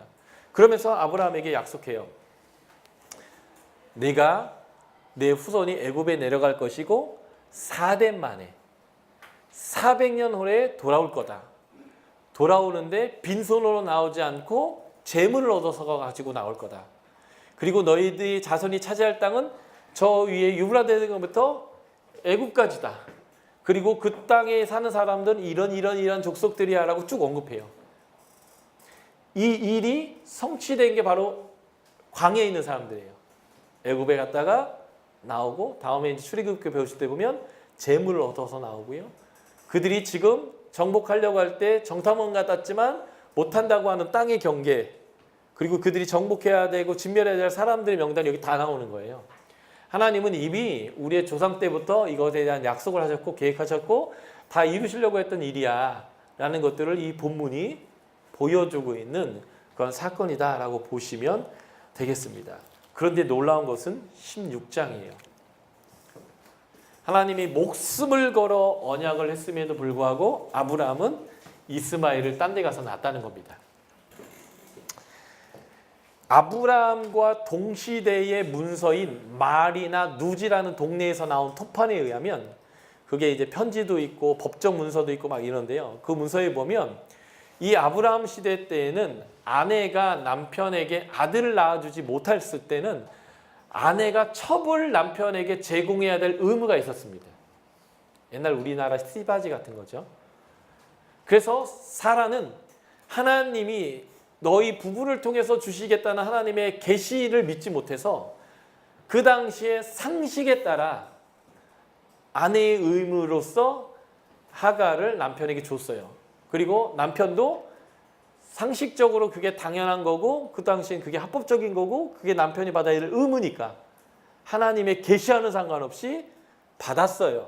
그러면서 아브라함에게 약속해요. 내가 내 후손이 애굽에 내려갈 것이고 4대 만에 400년 후에 돌아올 거다. 돌아오는데 빈손으로 나오지 않고 재물을 얻어서 가지고 나올 거다. 그리고 너희들이 자손이 차지할 땅은 저 위에 유브라데 등부터 애굽까지다. 그리고 그 땅에 사는 사람들은 이런 족속들이야 라고 쭉 언급해요. 이 일이 성취된 게 바로 광야에 있는 사람들이에요. 애굽에 갔다가 나오고 다음에 이제 출애굽기 배우실 때 보면 재물을 얻어서 나오고요. 그들이 지금 정복하려고 할 때 정탐원 같았지만 못한다고 하는 땅의 경계, 그리고 그들이 정복해야 되고 진멸해야 될 사람들의 명단이 여기 다 나오는 거예요. 하나님은 이미 우리의 조상 때부터 이것에 대한 약속을 하셨고 계획하셨고 다 이루시려고 했던 일이야 라는 것들을 이 본문이 보여주고 있는 그런 사건이다라고 보시면 되겠습니다. 그런데 놀라운 것은 16장이에요. 하나님이 목숨을 걸어 언약을 했음에도 불구하고 아브라함은 이스마엘을 딴 데 가서 낳았다는 겁니다. 아브라함과 동시대의 문서인 말이나 누지라는 동네에서 나온 토판에 의하면, 그게 이제 편지도 있고 법적 문서도 있고 막 이런데요. 그 문서에 보면 이 아브라함 시대 때에는 아내가 남편에게 아들을 낳아주지 못했을 때는 아내가 첩을 남편에게 제공해야 될 의무가 있었습니다. 옛날 우리나라 씨바지 같은 거죠. 그래서 사라는 하나님이 너희 부부를 통해서 주시겠다는 하나님의 계시를 믿지 못해서 그 당시에 상식에 따라 아내의 의무로서 하갈을 남편에게 줬어요. 그리고 남편도 상식적으로 그게 당연한 거고 그 당시엔 그게 합법적인 거고 그게 남편이 받아야 될 의무니까 하나님의 계시와는 상관없이 받았어요.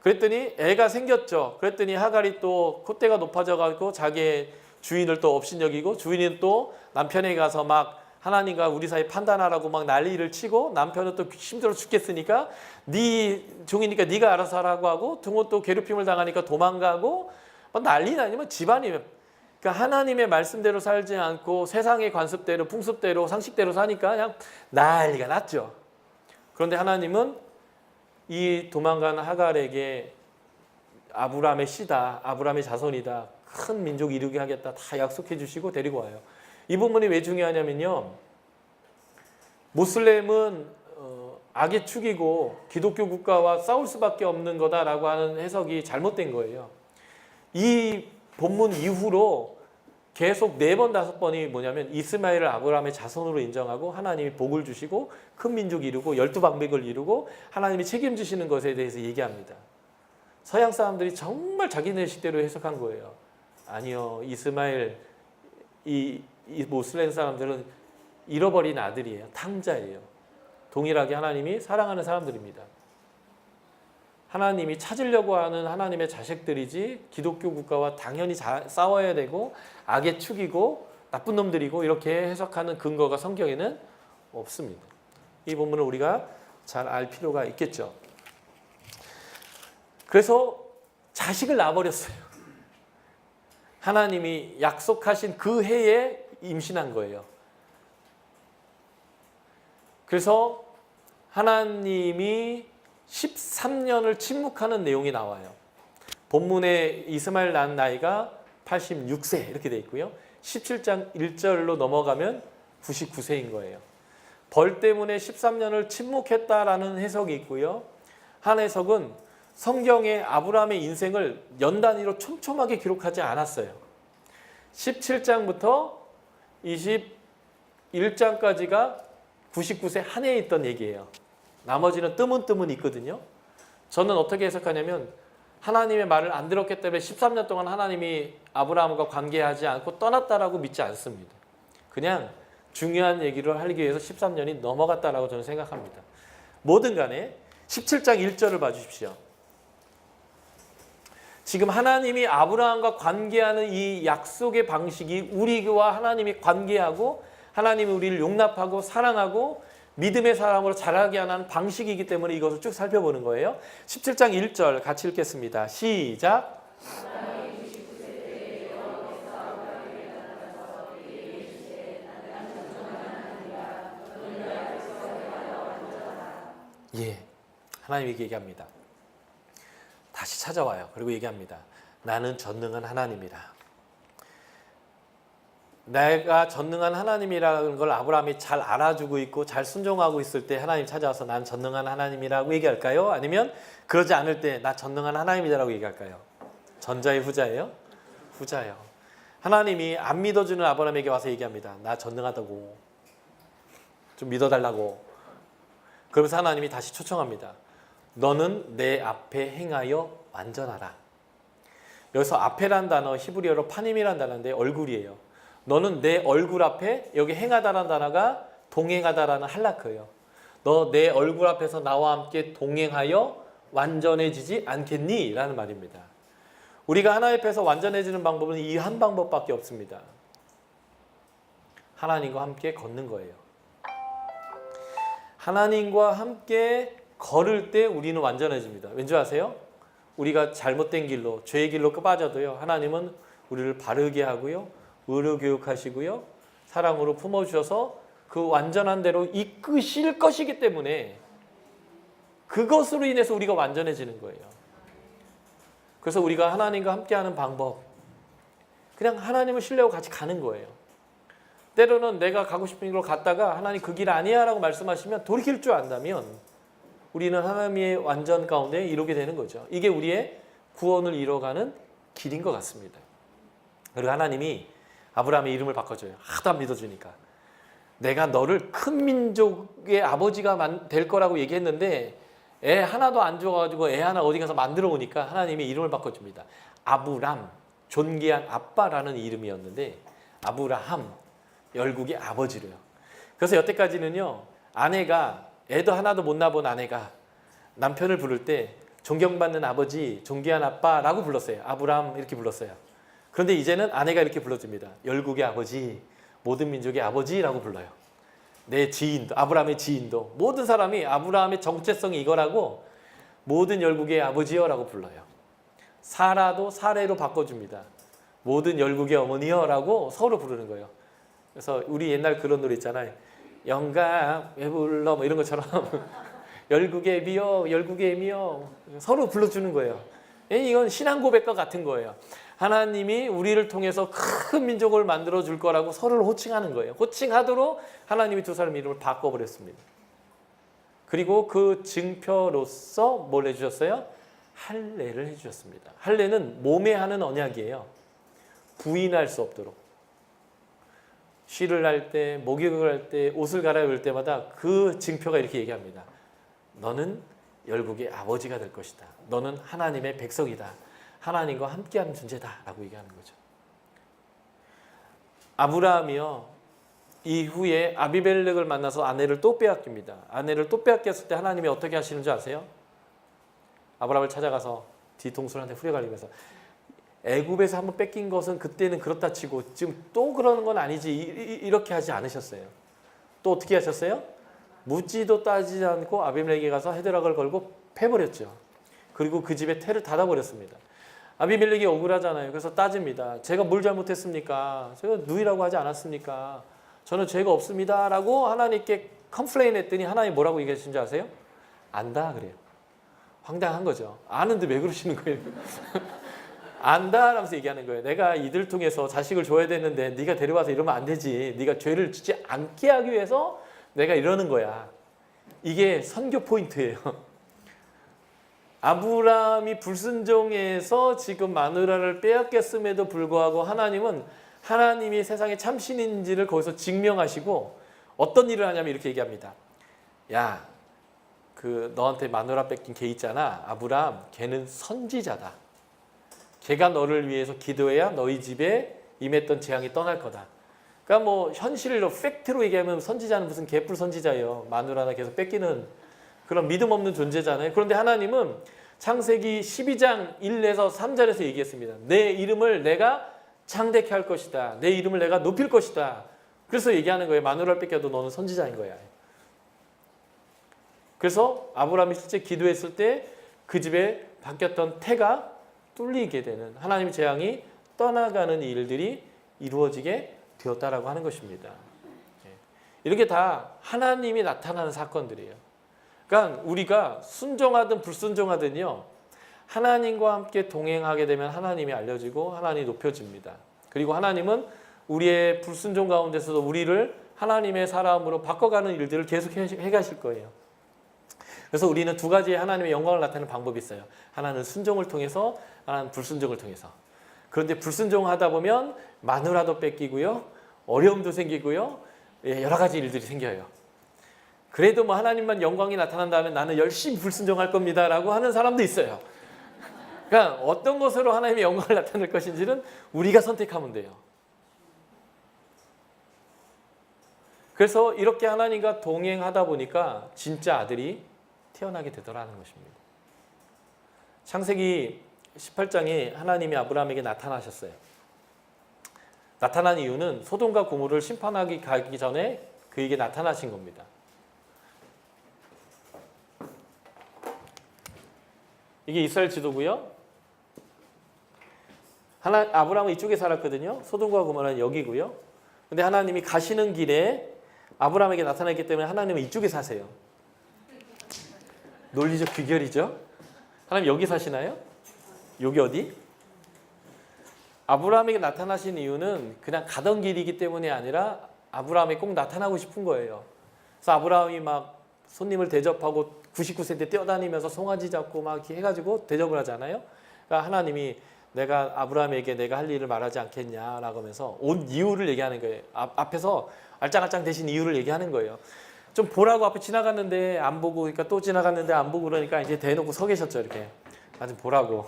그랬더니 애가 생겼죠. 그랬더니 하갈이 또 콧대가 높아져 가지고 자기의 주인을 또 업신여기고, 주인은 또 남편에게 가서 막 하나님과 우리 사이 판단하라고 막 난리를 치고, 남편은 또 힘들어 죽겠으니까 네 종이니까 네가 알아서 하라고 하고, 또 괴롭힘을 당하니까 도망가고 난리 아니면 집안이면, 그러니까 하나님의 말씀대로 살지 않고 세상의 관습대로 풍습대로 상식대로 사니까 그냥 난리가 났죠. 그런데 하나님은 이 도망간 하갈에게 아브라함의 씨다, 아브라함의 자손이다, 큰 민족 이루게 하겠다 다 약속해 주시고 데리고 와요. 이 부분이 왜 중요하냐면요, 모슬렘은 악의 축이고 기독교 국가와 싸울 수밖에 없는 거다라고 하는 해석이 잘못된 거예요. 이 본문 이후로 계속 4번 5번이 뭐냐면 이스마엘을 아브라함의 자손으로 인정하고 하나님이 복을 주시고 큰 민족 이루고 12방백을 이루고 하나님이 책임지시는 것에 대해서 얘기합니다. 서양 사람들이 정말 자기네 식대로 해석한 거예요. 아니요, 이스마엘, 이 모슬렘 사람들은 잃어버린 아들이에요. 탕자예요. 동일하게 하나님이 사랑하는 사람들입니다. 하나님이 찾으려고 하는 하나님의 자식들이지 기독교 국가와 당연히 싸워야 되고 악의 축이고 나쁜 놈들이고 이렇게 해석하는 근거가 성경에는 없습니다. 이 본문을 우리가 잘 알 필요가 있겠죠. 그래서 자식을 낳아버렸어요. 하나님이 약속하신 그 해에 임신한 거예요. 그래서 하나님이 13년을 침묵하는 내용이 나와요. 본문에 이스마엘 낳은 나이가 86세 이렇게 돼 있고요. 17장 1절로 넘어가면 99세인 거예요. 벌 때문에 13년을 침묵했다라는 해석이 있고요. 한 해석은 성경에 아브라함의 인생을 연 단위로 촘촘하게 기록하지 않았어요. 17장부터 21장까지가 99세 한 해에 있던 얘기예요. 나머지는 뜨문뜨문 있거든요. 저는 어떻게 해석하냐면 하나님의 말을 안 들었기 때문에 13년 동안 하나님이 아브라함과 관계하지 않고 떠났다라고 믿지 않습니다. 그냥 중요한 얘기를 하기 위해서 13년이 넘어갔다라고 저는 생각합니다. 뭐든 간에 17장 1절을 봐주십시오. 지금 하나님이 아브라함과 관계하는 이 약속의 방식이 우리와 하나님이 관계하고 하나님이 우리를 용납하고 사랑하고 믿음의 사람으로 자라게 하는 방식이기 때문에 이것을 쭉 살펴보는 거예요. 17장 1절 같이 읽겠습니다. 시작. 예, 하나님이 얘기합니다. 다시 찾아와요. 그리고 얘기합니다. 나는 전능한 하나님이라. 내가 전능한 하나님이라는 걸 아브라함이 잘 알아주고 있고 잘 순종하고 있을 때 하나님 찾아와서 난 전능한 하나님이라고 얘기할까요? 아니면 그러지 않을 때 나 전능한 하나님이라고 얘기할까요? 전자의 후자예요? 후자예요. 하나님이 안 믿어주는 아브라함에게 와서 얘기합니다. 나 전능하다고. 좀 믿어달라고. 그러면서 하나님이 다시 초청합니다. 너는 내 앞에 행하여 완전하라. 여기서 앞에란 단어 히브리어로 파님이란 단어인데 얼굴이에요. 너는 내 얼굴 앞에, 여기 행하다라는 단어가 동행하다라는 할라크예요. 너 내 얼굴 앞에서 나와 함께 동행하여 완전해지지 않겠니? 라는 말입니다. 우리가 하나님 앞에서 완전해지는 방법은 이 한 방법밖에 없습니다. 하나님과 함께 걷는 거예요. 하나님과 함께 걸을 때 우리는 완전해집니다. 왠지 아세요? 우리가 잘못된 길로, 죄의 길로 빠져도요, 하나님은 우리를 바르게 하고요, 의로 교육하시고요, 사랑으로 품어주셔서 그 완전한 대로 이끄실 것이기 때문에 그것으로 인해서 우리가 완전해지는 거예요. 그래서 우리가 하나님과 함께하는 방법, 그냥 하나님을 신뢰하고 같이 가는 거예요. 때로는 내가 가고 싶은 길로 갔다가 하나님 그 길 아니야 라고 말씀하시면 돌이킬 줄 안다면 우리는 하나님의 완전 가운데 이루게 되는 거죠. 이게 우리의 구원을 이뤄가는 길인 것 같습니다. 그리고 하나님이 아브라함의 이름을 바꿔줘요. 하도 안 믿어주니까. 내가 너를 큰 민족의 아버지가 될 거라고 얘기했는데 애 하나도 안 줘가지고 애 하나 어디 가서 만들어 오니까 하나님이 이름을 바꿔줍니다. 아브람, 존귀한 아빠라는 이름이었는데 아브라함, 열국의 아버지래요. 그래서 여태까지는요, 아내가, 애도 하나도 못 낳아본 아내가 남편을 부를 때 존경받는 아버지, 존귀한 아빠라고 불렀어요. 아브람 이렇게 불렀어요. 그런데 이제는 아내가 이렇게 불러줍니다. 열국의 아버지, 모든 민족의 아버지라고 불러요. 내 지인도, 아브라함의 지인도, 모든 사람이 아브라함의 정체성이 이거라고 모든 열국의 아버지여라고 불러요. 사라도 사레로 바꿔줍니다. 모든 열국의 어머니여라고 서로 부르는 거예요. 그래서 우리 옛날 그런 노래 있잖아요. 영감 왜 불러 뭐 이런 것처럼 열국의 미여, 열국의 미여 서로 불러주는 거예요. 이건 신앙 고백과 같은 거예요. 하나님이 우리를 통해서 큰 민족을 만들어 줄 거라고 서로를 호칭하는 거예요. 호칭하도록 하나님이 두 사람 이름을 바꿔버렸습니다. 그리고 그 증표로서 뭘 해주셨어요? 할례를 해주셨습니다. 할례는 몸에 하는 언약이에요. 부인할 수 없도록. 쉬를 할 때, 목욕을 할 때, 옷을 갈아입을 때마다 그 증표가 이렇게 얘기합니다. 너는 열국의 아버지가 될 것이다. 너는 하나님의 백성이다. 하나님과 함께하는 존재다 라고 얘기하는 거죠. 아브라함이요, 이후에 아비멜렉을 만나서 아내를 또 빼앗깁니다. 아내를 또 빼앗겼을 때 하나님이 어떻게 하시는 줄 아세요? 아브라함을 찾아가서 뒤통수를 한 대 후려갈리면서 애굽에서 한번 뺏긴 것은 그때는 그렇다 치고 지금 또 그러는 건 아니지, 이렇게 하지 않으셨어요. 또 어떻게 하셨어요? 묻지도 따지지 않고 아비멜렉에 가서 헤드락을 걸고 패버렸죠. 그리고 그 집에 태를 닫아버렸습니다. 아비멜렉이 억울하잖아요. 그래서 따집니다. 제가 뭘 잘못했습니까? 제가 누이라고 하지 않았습니까? 저는 죄가 없습니다 라고 하나님께 컴플레인 했더니 하나님 뭐라고 얘기하신 줄 아세요? 안다 그래요. 황당한 거죠. 아는데 왜 그러시는 거예요? 안다 라면서 얘기하는 거예요. 내가 이들 통해서 자식을 줘야 되는데 네가 데려와서 이러면 안 되지. 네가 죄를 짓지 않게 하기 위해서 내가 이러는 거야. 이게 선교 포인트예요. 아브라함이 불순종해서 지금 마누라를 빼앗겼음에도 불구하고 하나님은 하나님이 세상의 참신인지를 거기서 증명하시고 어떤 일을 하냐면 이렇게 얘기합니다. 야, 그 너한테 마누라 뺏긴 걔 있잖아. 아브라함, 걔는 선지자다. 걔가 너를 위해서 기도해야 너희 집에 임했던 재앙이 떠날 거다. 그러니까 뭐 현실로 팩트로 얘기하면 선지자는 무슨 개뿔 선지자예요. 마누라나 계속 뺏기는 그런 믿음 없는 존재잖아요. 그런데 하나님은 창세기 12장 1에서 3절에서 얘기했습니다. 내 이름을 내가 창대케 할 것이다. 내 이름을 내가 높일 것이다. 그래서 얘기하는 거예요. 마누라를 뺏겨도 너는 선지자인 거야. 그래서 아브라함이 실제 기도했을 때 그 집에 바뀌었던 태가 뚫리게 되는, 하나님의 재앙이 떠나가는 일들이 이루어지게 되었다라고 하는 것입니다. 이렇게 다 하나님이 나타나는 사건들이에요. 그러니까 우리가 순종하든 불순종하든요, 하나님과 함께 동행하게 되면 하나님이 알려지고 하나님이 높여집니다. 그리고 하나님은 우리의 불순종 가운데서도 우리를 하나님의 사람으로 바꿔가는 일들을 계속 해가실 거예요. 그래서 우리는 두 가지의 하나님의 영광을 나타내는 방법이 있어요. 하나는 순종을 통해서, 하나는 불순종을 통해서. 그런데 불순종하다 보면 마누라도 뺏기고요, 어려움도 생기고요, 여러 가지 일들이 생겨요. 그래도 뭐 하나님만 영광이 나타난다면 나는 열심히 불순종할 겁니다 라고 하는 사람도 있어요. 그러니까 어떤 것으로 하나님의 영광을 나타낼 것인지는 우리가 선택하면 돼요. 그래서 이렇게 하나님과 동행하다 보니까 진짜 아들이 태어나게 되더라는 것입니다. 창세기 18장에 하나님이 아브라함에게 나타나셨어요. 나타난 이유는 소돔과 고모를 심판하기 가기 전에 그에게 나타나신 겁니다. 이게 이스라엘 지도고요. 아브라함은 이쪽에 살았거든요. 소돔과 고모라는 여기고요. 근데 하나님이 가시는 길에 아브라함에게 나타났기 때문에 하나님은 이쪽에 사세요. 논리적 귀결이죠. 하나님 여기 사시나요? 여기 어디? 아브라함에게 나타나신 이유는 그냥 가던 길이기 때문이 아니라 아브라함이 꼭 나타나고 싶은 거예요. 그래서 아브라함이 막 손님을 대접하고 99세 때 뛰어다니면서 송아지 잡고 막 이렇게 해가지고 대접을 하잖아요. 그러니까 하나님이 내가 아브라함에게 내가 할 일을 말하지 않겠냐라고 하면서 온 이유를 얘기하는 거예요. 앞에서 알짱알짱 대신 이유를 얘기하는 거예요. 좀 보라고 앞에 지나갔는데 안 보고, 그러니까 또 지나갔는데 안 보고 그러니까 이제 대놓고 서 계셨죠. 이렇게. 나 좀 보라고.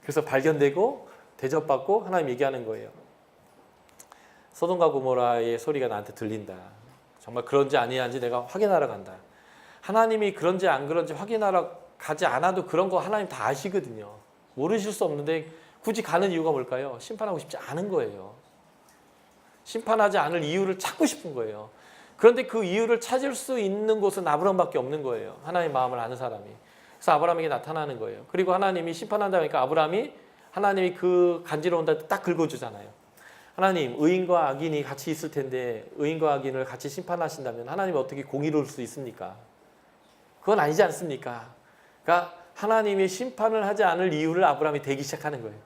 그래서 발견되고 대접받고 하나님 얘기하는 거예요. 소돔과 고모라의 소리가 나한테 들린다. 정말 그런지 아니한지 내가 확인하러 간다. 하나님이 그런지 안 그런지 확인하러 가지 않아도 그런 거 하나님 다 아시거든요. 모르실 수 없는데 굳이 가는 이유가 뭘까요? 심판하고 싶지 않은 거예요. 심판하지 않을 이유를 찾고 싶은 거예요. 그런데 그 이유를 찾을 수 있는 곳은 아브라함밖에 없는 거예요. 하나님의 마음을 아는 사람이. 그래서 아브라함에게 나타나는 거예요. 그리고 하나님이 심판한다 하니까 하나님이 그 간지러운다 딱 긁어주잖아요. 하나님, 의인과 악인이 같이 있을 텐데 의인과 악인을 같이 심판하신다면 하나님이 어떻게 공의로울 수 있습니까? 그건 아니지 않습니까? 그러니까 하나님이 심판을 하지 않을 이유를 아브라함이 대기 시작하는 거예요.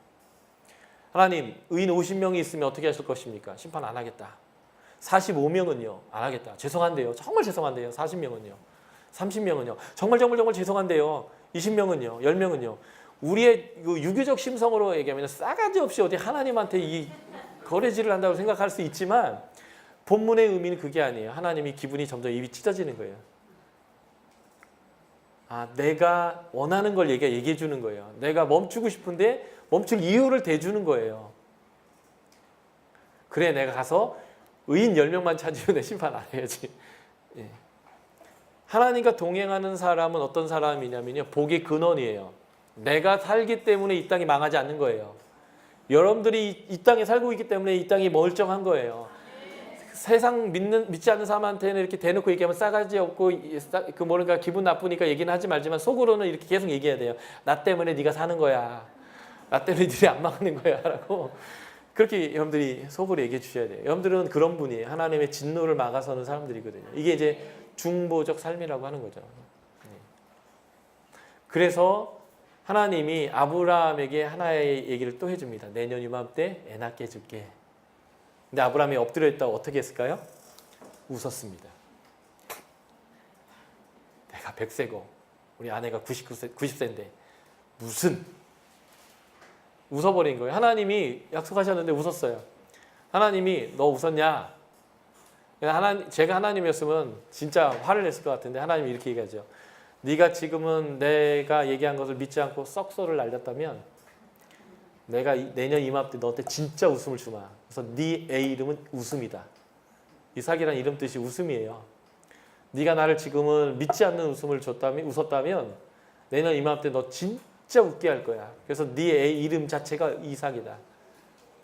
하나님, 의인 50명이 있으면 어떻게 하실 것입니까? 심판 안 하겠다. 45명은요? 안 하겠다. 죄송한데요. 정말 죄송한데요. 40명은요? 30명은요? 정말 죄송한데요. 20명은요? 10명은요? 우리의 유교적 심성으로 얘기하면 싸가지 없이 어디 하나님한테 이 거래질을 한다고 생각할 수 있지만 본문의 의미는 그게 아니에요. 하나님이 기분이 점점 입이 찢어지는 거예요. 내가 원하는 걸 얘기해 주는 거예요. 내가 멈추고 싶은데 멈출 이유를 대주는 거예요. 그래, 내가 가서 의인 10명만 찾으면 내 심판 안 해야지. 예. 하나님과 동행하는 사람은 어떤 사람이냐면요, 복의 근원이에요. 내가 살기 때문에 이 땅이 망하지 않는 거예요. 여러분들이 이 땅에 살고 있기 때문에 이 땅이 멀쩡한 거예요. 세상 믿지 않는 사람한테는 이렇게 대놓고 얘기하면 싸가지 없고 그 뭐랄까 기분 나쁘니까 얘기는 하지 말지만 속으로는 이렇게 계속 얘기해야 돼요. 나 때문에 네가 사는 거야. 나 때문에 니들이 안 망하는 거야 라고 그렇게 여러분들이 속으로 얘기해 주셔야 돼요. 여러분들은 그런 분이에요. 하나님의 진노를 막아서는 사람들이거든요. 이게 이제 중보적 삶이라고 하는 거죠. 그래서 하나님이 아브라함에게 하나의 얘기를 또 해줍니다. 내년 이맘때 애 낳게 해줄게. 근데 아브라함이 엎드려 있다고 어떻게 했을까요? 웃었습니다. 내가 100세고 우리 아내가 90세인데 무슨 웃어버린 거예요. 하나님이 약속하셨는데 웃었어요. 하나님이 너 웃었냐? 제가 하나님이었으면 진짜 화를 냈을 것 같은데 하나님이 이렇게 얘기하죠. 네가 지금은 내가 얘기한 것을 믿지 않고 썩소를 날렸다면 내가 내년 이맘때 너한테 진짜 웃음을 주마. 그래서 네 애 이름은 웃음이다. 이삭이라는 이름 뜻이 웃음이에요. 네가 나를 지금은 믿지 않는 웃음을 웃었다면 내년 이맘때 너 진짜 웃게 할 거야. 그래서 네 애 이름 자체가 이삭이다.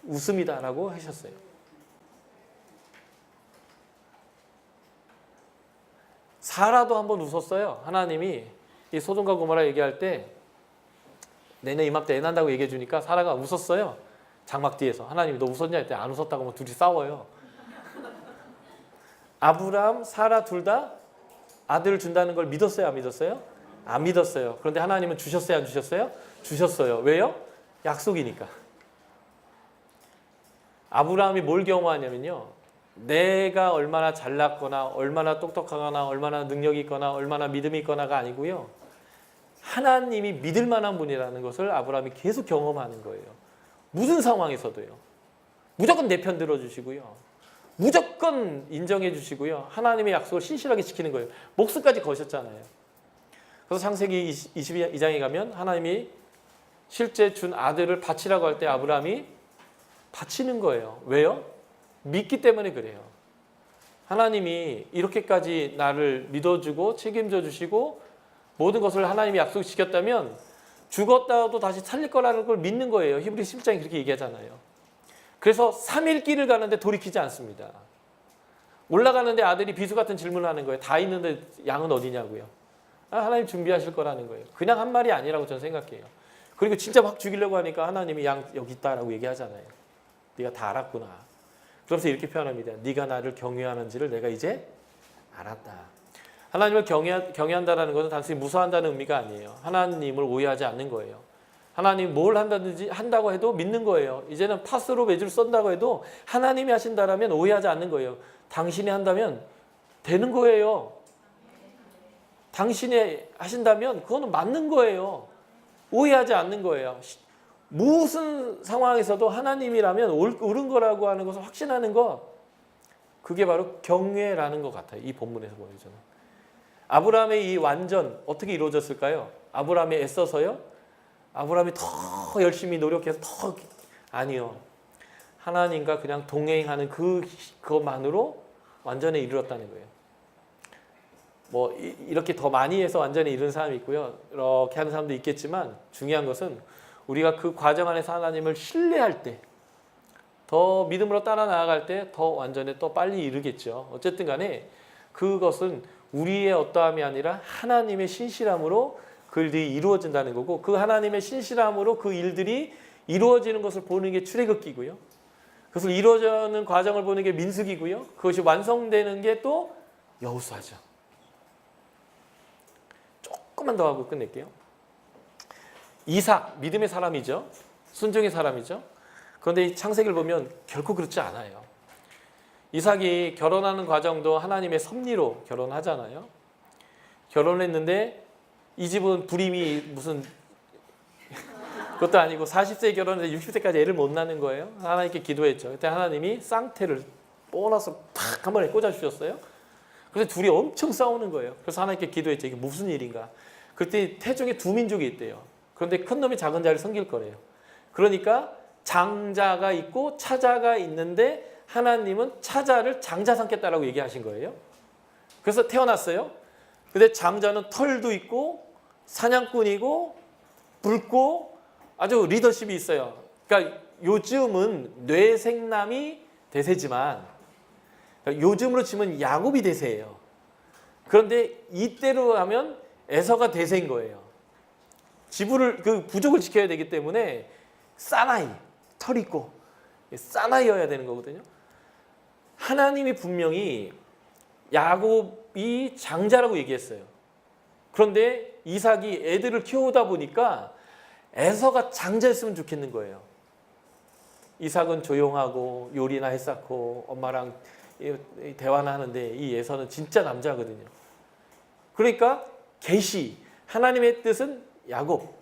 웃음이다라고 하셨어요. 사라도 한번 웃었어요. 하나님이 이 소돔과 고모라 얘기할 때 내년 이맘때 애 난다고 얘기해 주니까 사라가 웃었어요. 장막 뒤에서. 하나님이 너 웃었냐 했더니 안 웃었다고 하면 둘이 싸워요. 아브라함, 사라 둘 다 아들을 준다는 걸 믿었어요? 안 믿었어요? 안 믿었어요. 그런데 하나님은 주셨어요? 안 주셨어요? 주셨어요. 왜요? 약속이니까. 아브라함이 뭘 경험하냐면요. 내가 얼마나 잘났거나 얼마나 똑똑하거나 얼마나 능력이 있거나 얼마나 믿음이 있거나가 아니고요. 하나님이 믿을 만한 분이라는 것을 아브라함이 계속 경험하는 거예요. 무슨 상황에서도요. 무조건 내 편 들어주시고요. 무조건 인정해 주시고요. 하나님의 약속을 신실하게 지키는 거예요. 목숨까지 거셨잖아요. 그래서 창세기 22장에 가면 하나님이 실제 준 아들을 바치라고 할 때 아브라함이 바치는 거예요. 왜요? 믿기 때문에 그래요. 하나님이 이렇게까지 나를 믿어주고 책임져 주시고 모든 것을 하나님이 약속 지켰다면 죽었다도 다시 살릴 거라는 걸 믿는 거예요. 히브리 11장이 그렇게 얘기하잖아요. 그래서 3일 길을 가는데 돌이키지 않습니다. 올라가는데 아들이 비수 같은 질문을 하는 거예요. 다 있는데 양은 어디냐고요. 하나님 준비하실 거라는 거예요. 그냥 한 말이 아니라고 저는 생각해요. 그리고 진짜 막 죽이려고 하니까 하나님이 양 여기 있다라고 얘기하잖아요. 네가 다 알았구나. 그러면서 이렇게 표현합니다. 네가 나를 경외하는지를 내가 이제 알았다. 하나님을 경외한다는 것은 단순히 무서워한다는 의미가 아니에요. 하나님을 오해하지 않는 거예요. 하나님 뭘 한다고 해도 믿는 거예요. 이제는 파스로 매주를 쏜다고 해도 하나님이 하신다라면 오해하지 않는 거예요. 당신이 한다면 되는 거예요. 당신이 하신다면 그거는 맞는 거예요. 오해하지 않는 거예요. 무슨 상황에서도 하나님이라면 옳은 거라고 하는 것을 확신하는 것, 그게 바로 경외라는 것 같아요. 이 본문에서 보여요. 저는. 아브라함의 이 완전 어떻게 이루어졌을까요? 아브라함이 애써서요? 아브라함이 더 열심히 노력해서 더 아니요. 하나님과 그냥 동행하는 그것만으로 완전히 이르렀다는 거예요. 뭐 이렇게 더 많이 해서 완전히 이룬 사람이 있고요. 이렇게 하는 사람도 있겠지만 중요한 것은 우리가 그 과정 안에서 하나님을 신뢰할 때, 더 믿음으로 따라 나아갈 때 더 완전히 또 빨리 이르겠죠. 어쨌든 간에 그것은 우리의 어떠함이 아니라 하나님의 신실함으로 그 일들이 이루어진다는 거고, 그 하나님의 신실함으로 그 일들이 이루어지는 것을 보는 게 출애굽기고요. 그것을 이루어지는 과정을 보는 게 민수기고요. 그것이 완성되는 게 또 여호수아죠. 조금만 더 하고 끝낼게요. 이삭, 믿음의 사람이죠. 순종의 사람이죠. 그런데 이 창세기를 보면 결코 그렇지 않아요. 이삭이 결혼하는 과정도 하나님의 섭리로 결혼하잖아요. 결혼했는데 이 집은 불임이 무슨 그것도 아니고 40세에 결혼해서 60세까지 애를 못 낳는 거예요. 하나님께 기도했죠. 그때 하나님이 쌍태를 보너스 팍 한 번에 꽂아주셨어요. 그래서 둘이 엄청 싸우는 거예요. 그래서 하나님께 기도했죠. 이게 무슨 일인가. 그때 태중에 두 민족이 있대요. 그런데 큰 놈이 작은 자를 섬길 거래요. 그러니까 장자가 있고 차자가 있는데 하나님은 차자를 장자 삼겠다라고 얘기하신 거예요. 그래서 태어났어요. 근데 장자는 털도 있고 사냥꾼이고 붉고 아주 리더십이 있어요. 그러니까 요즘은 뇌생남이 대세지만 요즘으로 치면 야곱이 대세예요. 그런데 이때로 하면 에서가 대세인 거예요. 지부를 그 부족을 지켜야 되기 때문에 사나이, 털 있고 사나이여야 되는 거거든요. 하나님이 분명히 야곱이 장자라고 얘기했어요. 그런데 이삭이 애들을 키우다 보니까 에서가 장자였으면 좋겠는 거예요. 이삭은 조용하고 요리나 했었고 엄마랑 대화나 하는데 이 에서는 진짜 남자거든요. 그러니까 계시, 하나님의 뜻은 야곱,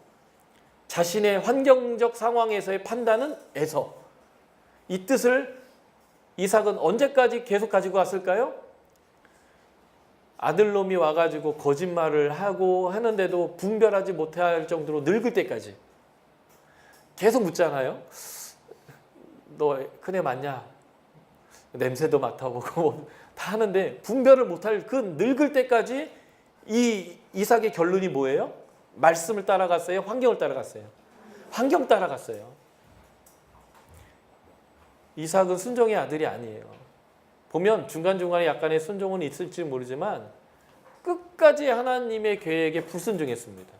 자신의 환경적 상황에서의 판단은 에서. 이 뜻을 이삭은 언제까지 계속 가지고 왔을까요? 아들놈이 와가지고 거짓말을 하고 하는데도 분별하지 못할 정도로 늙을 때까지 계속 묻잖아요. 너 큰애 맞냐? 냄새도 맡아보고 다 하는데 분별을 못할 그 늙을 때까지 이 이삭의 결론이 뭐예요? 말씀을 따라갔어요? 환경을 따라갔어요? 환경 따라갔어요. 이삭은 순종의 아들이 아니에요. 보면 중간중간에 약간의 순종은 있을지 모르지만 끝까지 하나님의 계획에 불순종했습니다.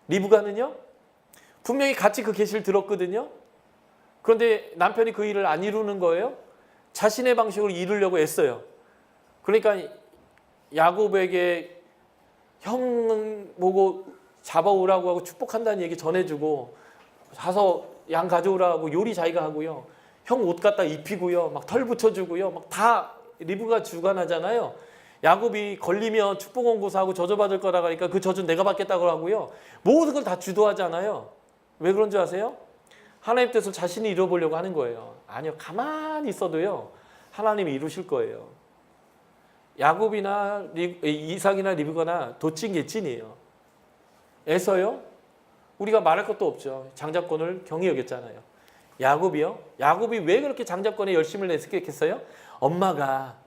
리브가는요? 분명히 같이 그 계시를 들었거든요. 그런데 남편이 그 일을 안 이루는 거예요. 자신의 방식으로 이루려고 애써요. 그러니까 야곱에게 형 보고 잡아오라고 하고 축복한다는 얘기 전해주고 가서 양 가져오라고 요리 자기가 하고요. 형 옷 갖다 입히고요. 막 털 붙여주고요. 막 다 리브가 주관하잖아요. 야곱이 걸리면 축복 원고사하고 저주받을 거라고 하니까 그 저주는 내가 받겠다고 하고요. 모든 걸 다 주도하잖아요. 왜 그런 줄 아세요? 하나님 뜻을 자신이 이뤄보려고 하는 거예요. 아니요. 가만히 있어도요. 하나님이 이루실 거예요. 야곱이나 이삭이나 리브가나 도찐개찐이에요. 에서요? 우리가 말할 것도 없죠. 장자권을 경히 여겼잖아요. 야곱이요? 야곱이 왜 그렇게 장자권에 열심을 냈겠어요? 엄마가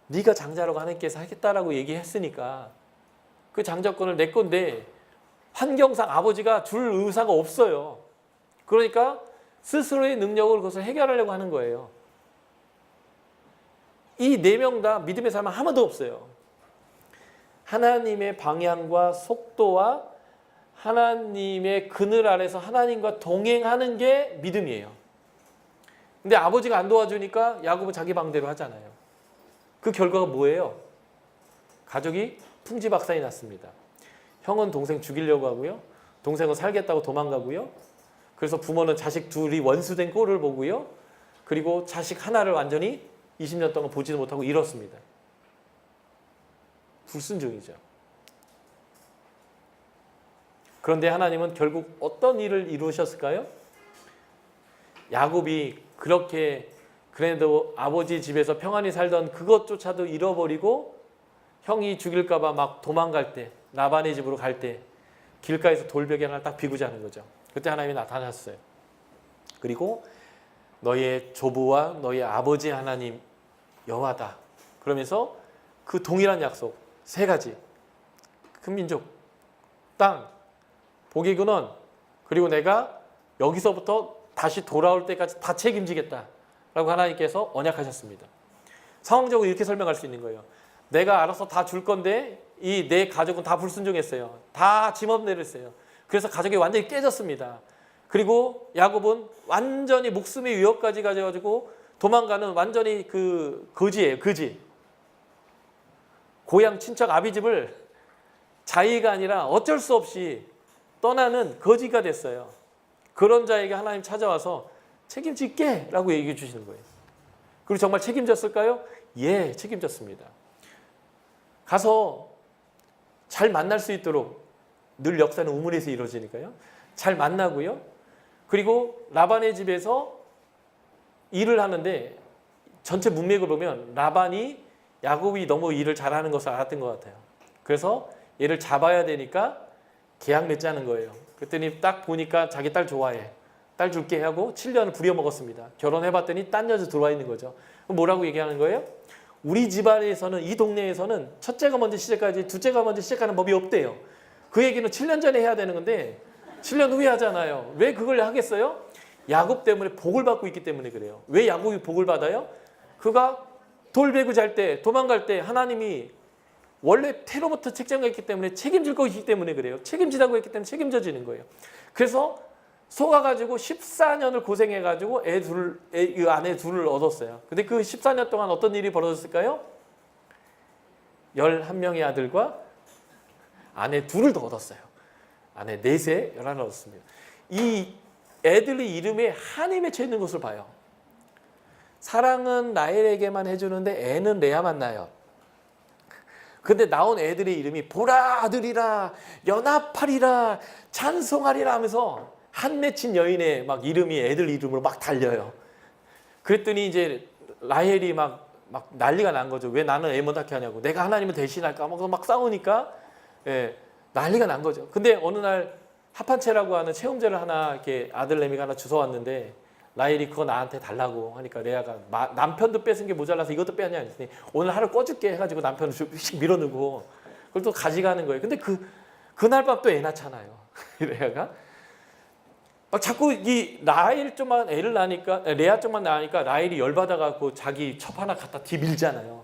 네가 장자라고 하나님께서 하겠다라고 얘기했으니까 그 장자권을 내 건데 환경상 아버지가 줄 의사가 없어요. 그러니까 스스로의 능력으로 그것을 해결하려고 하는 거예요. 이 네 명 다 믿음의 사람 한 번도 없어요. 하나님의 방향과 속도와 하나님의 그늘 아래서 하나님과 동행하는 게 믿음이에요. 근데 아버지가 안 도와주니까 야곱은 자기 방대로 하잖아요. 그 결과가 뭐예요? 가족이 풍지박산이 났습니다. 형은 동생 죽이려고 하고요. 동생은 살겠다고 도망가고요. 그래서 부모는 자식 둘이 원수된 꼴을 보고요. 그리고 자식 하나를 완전히 20년 동안 보지도 못하고 잃었습니다. 불순종이죠. 그런데 하나님은 결국 어떤 일을 이루셨을까요? 야곱이 그렇게 그래도 아버지 집에서 평안히 살던 그것조차도 잃어버리고 형이 죽일까 봐 막 도망갈 때, 라반의 집으로 갈 때 길가에서 돌벽에 하나 딱 비고 자는 거죠. 그때 하나님이 나타났어요. 그리고 너의 조부와 너의 아버지 하나님 여호와다. 그러면서 그 동일한 약속 세 가지. 큰 민족, 땅, 복의 근원, 그리고 내가 여기서부터 다시 돌아올 때까지 다 책임지겠다 라고 하나님께서 언약하셨습니다. 상황적으로 이렇게 설명할 수 있는 거예요. 내가 알아서 다 줄 건데 이 내 가족은 다 불순종했어요. 다 짐 없는 일을 했어요. 그래서 가족이 완전히 깨졌습니다. 그리고 야곱은 완전히 목숨의 위협까지 가져가지고 도망가는 완전히 그 거지예요. 거지. 고향 친척 아비집을 자의가 아니라 어쩔 수 없이 떠나는 거지가 됐어요. 그런 자에게 하나님 찾아와서 책임질게 라고 얘기해 주시는 거예요. 그리고 정말 책임졌을까요? 예, 책임졌습니다. 가서 잘 만날 수 있도록, 늘 역사는 우물에서 이루어지니까요. 잘 만나고요. 그리고 라반의 집에서 일을 하는데 전체 문맥을 보면 라반이 야곱이 너무 일을 잘하는 것을 알았던 것 같아요. 그래서 얘를 잡아야 되니까 계약 맺자는 거예요. 그랬더니 딱 보니까 자기 딸 좋아해. 딸 줄게 하고 7년을 부려먹었습니다. 결혼해봤더니 딴 여자 들어와 있는 거죠. 그럼 뭐라고 얘기하는 거예요? 우리 집안에서는, 이 동네에서는 첫째가 먼저 시작하지 둘째가 먼저 시작하는 법이 없대요. 그 얘기는 7년 전에 해야 되는 건데 7년 후에 하잖아요. 왜 그걸 하겠어요? 야곱 때문에 복을 받고 있기 때문에 그래요. 왜 야곱이 복을 받아요? 그가 돌배구 잘 때, 도망갈 때 하나님이 원래 태로부터 책정가 있기 때문에 책임질 것이기 때문에 그래요. 책임지라고 했기 때문에 책임져지는 거예요. 그래서 속아가지고 14년을 고생해가지고 아내 둘을 얻었어요. 근데 그 14년 동안 어떤 일이 벌어졌을까요? 11명의 아들과 아내 둘을 더 얻었어요. 아내 넷에 11을 얻었습니다. 이 애들의 이름에 한이 맺혀 있는 것을 봐요. 사랑은 라헬에게만 해주는데 애는 레아만 나요. 근데 나온 애들의 이름이 보라 아들이라, 연합하리라, 찬송하리라 하면서 한 맺힌 여인의 막 이름이 애들 이름으로 막 달려요. 그랬더니 이제 라헬이 막 난리가 난 거죠. 왜 나는 애 못 낳게 하냐고. 내가 하나님을 대신할까? 막 싸우니까 난리가 난 거죠. 근데 어느 날 합한채라고 하는 체험제를 하나 이렇게 아들 레미가 하나 주워왔는데 라헬이 그거 나한테 달라고 하니까 레아가 남편도 뺏은 게 모자라서 이것도 빼냐 했더니 오늘 하루 꺼줄게 해가지고 남편을 휙 밀어넣고 그걸 또 가져가는 거예요. 근데 그날 밤 또 애 낳잖아요. 레아가 막 자꾸 이 라헬 쪽만 애를 낳으니까, 레아 쪽만 낳으니까 라헬이 열받아갖고 자기 첩 하나 갖다 뒤밀잖아요.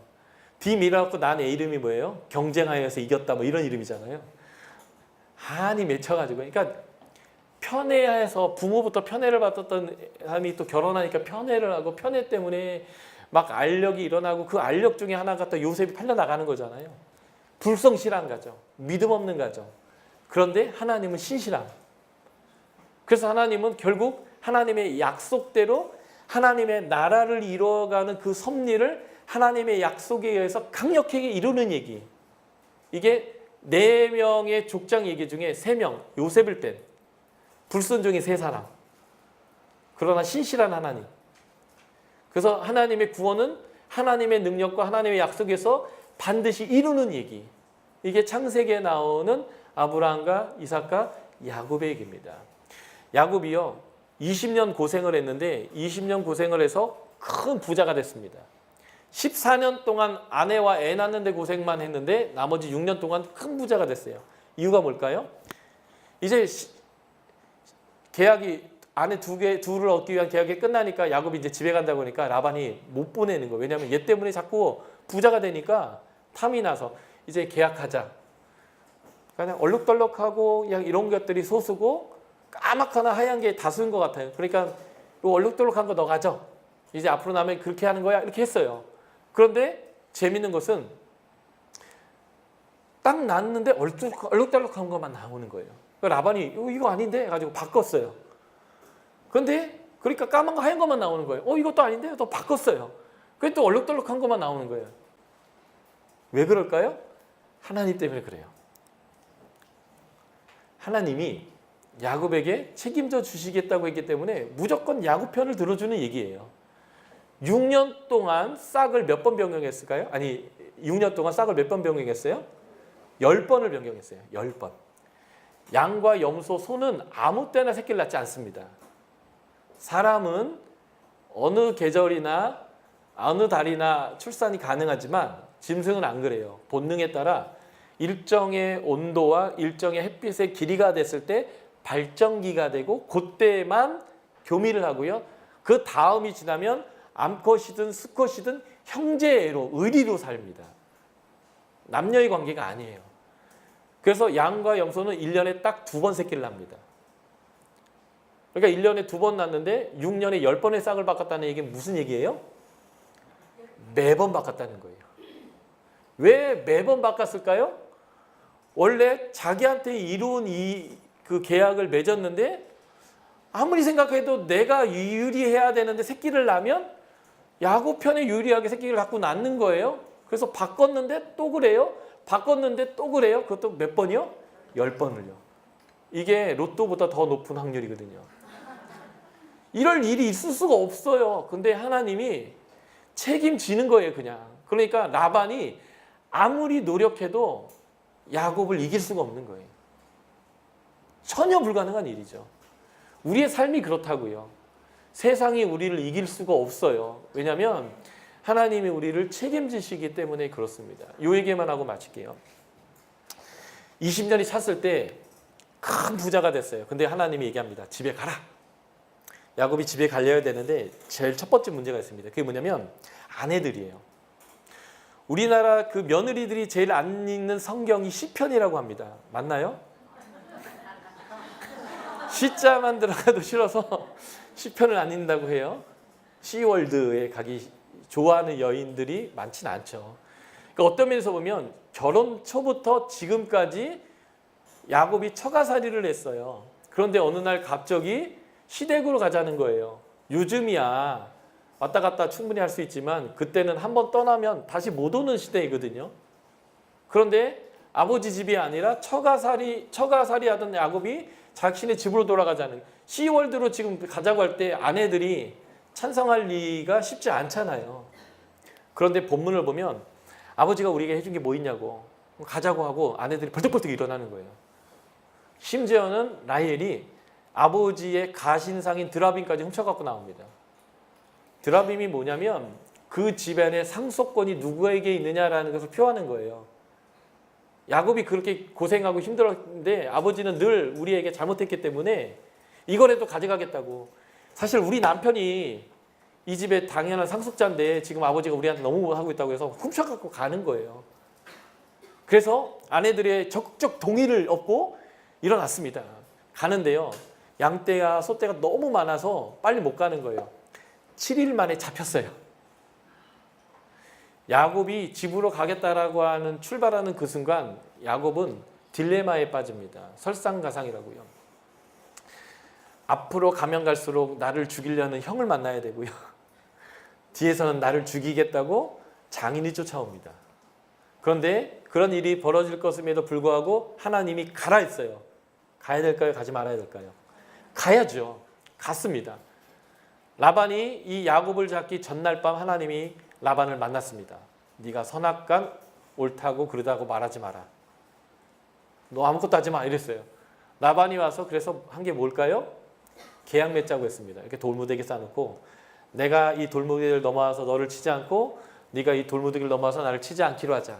뒤밀어갖고 난 애 이름이 뭐예요? 경쟁하여서 이겼다 뭐 이런 이름이잖아요. 한이 맺혀가지고. 그러니까 편애해서 부모부터 편애를 받았던 사람이 또 결혼하니까 편애를 하고 편애 때문에 막 알력이 일어나고 그 알력 중에 하나가 또 요셉이 팔려나가는 거잖아요. 불성실한 가정, 믿음 없는 가정. 그런데 하나님은 신실함. 그래서 하나님은 결국 하나님의 약속대로 하나님의 나라를 이루어가는 그 섭리를 하나님의 약속에 의해서 강력하게 이루는 얘기. 이게 4명의 족장 얘기 중에 3명, 요셉을 뺀 불순종이 3사람. 그러나 신실한 하나님. 그래서 하나님의 구원은 하나님의 능력과 하나님의 약속에서 반드시 이루는 얘기. 이게 창세기에 나오는 아브라함과 이삭과 야곱의 얘기입니다. 야곱이요 20년 고생을 했는데 20년 고생을 해서 큰 부자가 됐습니다. 14년 동안 아내와 애 낳는데 고생만 했는데 나머지 6년 동안 큰 부자가 됐어요. 이유가 뭘까요? 이제 계약이 아내 둘을 얻기 위한 계약이 끝나니까 야곱이 이제 집에 간다고 하니까 라반이 못 보내는 거예요. 왜냐하면 얘 때문에 자꾸 부자가 되니까 탐이 나서 이제 계약하자. 그냥 얼룩덜룩하고 그냥 이런 것들이 소수고 까맣거나 하얀 게 다수인 것 같아요. 그러니까 요 얼룩덜룩한 거 너 가져. 이제 앞으로 나면 그렇게 하는 거야. 이렇게 했어요. 그런데 재밌는 것은 딱 났는데 얼룩덜룩한 것만 나오는 거예요. 라반이 이거 아닌데 해가지고 바꿨어요. 그런데 그러니까 까만 거 하얀 것만 나오는 거예요. 이것도 아닌데 또 바꿨어요. 그게 또 얼룩덜룩한 것만 나오는 거예요. 왜 그럴까요? 하나님 때문에 그래요. 하나님이 야곱에게 책임져 주시겠다고 했기 때문에 무조건 야곱 편을 들어주는 얘기예요. 6년 동안 싹을 몇 번 변경했을까요? 아니 6년 동안 싹을 몇 번 변경했어요? 10번을 변경했어요. 10번. 양과 염소, 소는 아무 때나 새끼를 낳지 않습니다. 사람은 어느 계절이나 어느 달이나 출산이 가능하지만 짐승은 안 그래요. 본능에 따라 일정의 온도와 일정의 햇빛의 길이가 됐을 때 발정기가 되고 그때만 교미를 하고요. 그 다음이 지나면 암컷이든 수컷이든 형제로 의리로 삽니다. 남녀의 관계가 아니에요. 그래서 양과 염소는 1년에 딱 2번 새끼를 낳습니다. 그러니까 1년에 2번 낳는데 6년에 10번의 싹을 바꿨다는 얘기는 무슨 얘기예요? 매번 바꿨다는 거예요. 왜 매번 바꿨을까요? 원래 자기한테 이룬 그 계약을 맺었는데 아무리 생각해도 내가 유리해야 되는데 새끼를 낳으면 야곱 편에 유리하게 새끼를 갖고 낳는 거예요. 그래서 바꿨는데 또 그래요. 바꿨는데 또 그래요. 그것도 몇 번이요? 10번을요. 이게 로또보다 더 높은 확률이거든요. 이럴 일이 있을 수가 없어요. 근데 하나님이 책임지는 거예요, 그냥. 그러니까 라반이 아무리 노력해도 야곱을 이길 수가 없는 거예요. 전혀 불가능한 일이죠. 우리의 삶이 그렇다고요. 세상이 우리를 이길 수가 없어요. 왜냐하면 하나님이 우리를 책임지시기 때문에 그렇습니다. 이 얘기만 하고 마칠게요. 20년이 찼을 때 큰 부자가 됐어요. 근데 하나님이 얘기합니다. 집에 가라. 야곱이 집에 가려야 되는데 제일 첫 번째 문제가 있습니다. 그게 뭐냐면 아내들이에요. 우리나라 그 며느리들이 제일 안 읽는 성경이 시편이라고 합니다. 맞나요? 시자만 들어가도 싫어서 시편을 안 읽는다고 해요. 시월드에 가기 좋아하는 여인들이 많지는 않죠. 그러니까 어떤 면에서 보면 결혼 초부터 지금까지 야곱이 처가살이를 했어요. 그런데 어느 날 갑자기 시댁으로 가자는 거예요. 요즘이야 왔다 갔다 충분히 할 수 있지만 그때는 한번 떠나면 다시 못 오는 시대이거든요. 그런데 아버지 집이 아니라 처가살이 하던 야곱이 자신의 집으로 돌아가자는, 시월드로 지금 가자고 할 때 아내들이 찬성할 리가 쉽지 않잖아요. 그런데 본문을 보면 아버지가 우리에게 해준 게 뭐 있냐고 가자고 하고 아내들이 벌떡벌떡 일어나는 거예요. 심지어는 라헬이 아버지의 가신상인 드라빔까지 훔쳐갖고 나옵니다. 드라빔이 뭐냐면 그 집안의 상속권이 누구에게 있느냐라는 것을 표하는 거예요. 야곱이 그렇게 고생하고 힘들었는데 아버지는 늘 우리에게 잘못했기 때문에 이거라도 가져가겠다고. 사실 우리 남편이 이 집의 당연한 상속자인데 지금 아버지가 우리한테 너무 하고 있다고 해서 훔쳐갖고 가는 거예요. 그래서 아내들의 적극적 동의를 얻고 일어났습니다. 가는데요. 양떼와 소떼가 너무 많아서 빨리 못 가는 거예요. 7일 만에 잡혔어요. 야곱이 집으로 가겠다라고 하는 출발하는 그 순간 야곱은 딜레마에 빠집니다. 설상가상이라고요. 앞으로 가면 갈수록 나를 죽이려는 형을 만나야 되고요. 뒤에서는 나를 죽이겠다고 장인이 쫓아옵니다. 그런데 그런 일이 벌어질 것임에도 불구하고 하나님이 가라 했어요. 가야 될까요? 가지 말아야 될까요? 가야죠. 갔습니다. 라반이 이 야곱을 잡기 전날 밤 하나님이 라반을 만났습니다. 네가 선악간 옳다고 그러다고 말하지 마라. 너 아무것도 하지 마 이랬어요. 라반이 와서 그래서 한 게 뭘까요? 계약 맺자고 했습니다. 이렇게 돌무더기 쌓아놓고 내가 이 돌무더기를 넘어와서 너를 치지 않고 네가 이 돌무더기를 넘어와서 나를 치지 않기로 하자.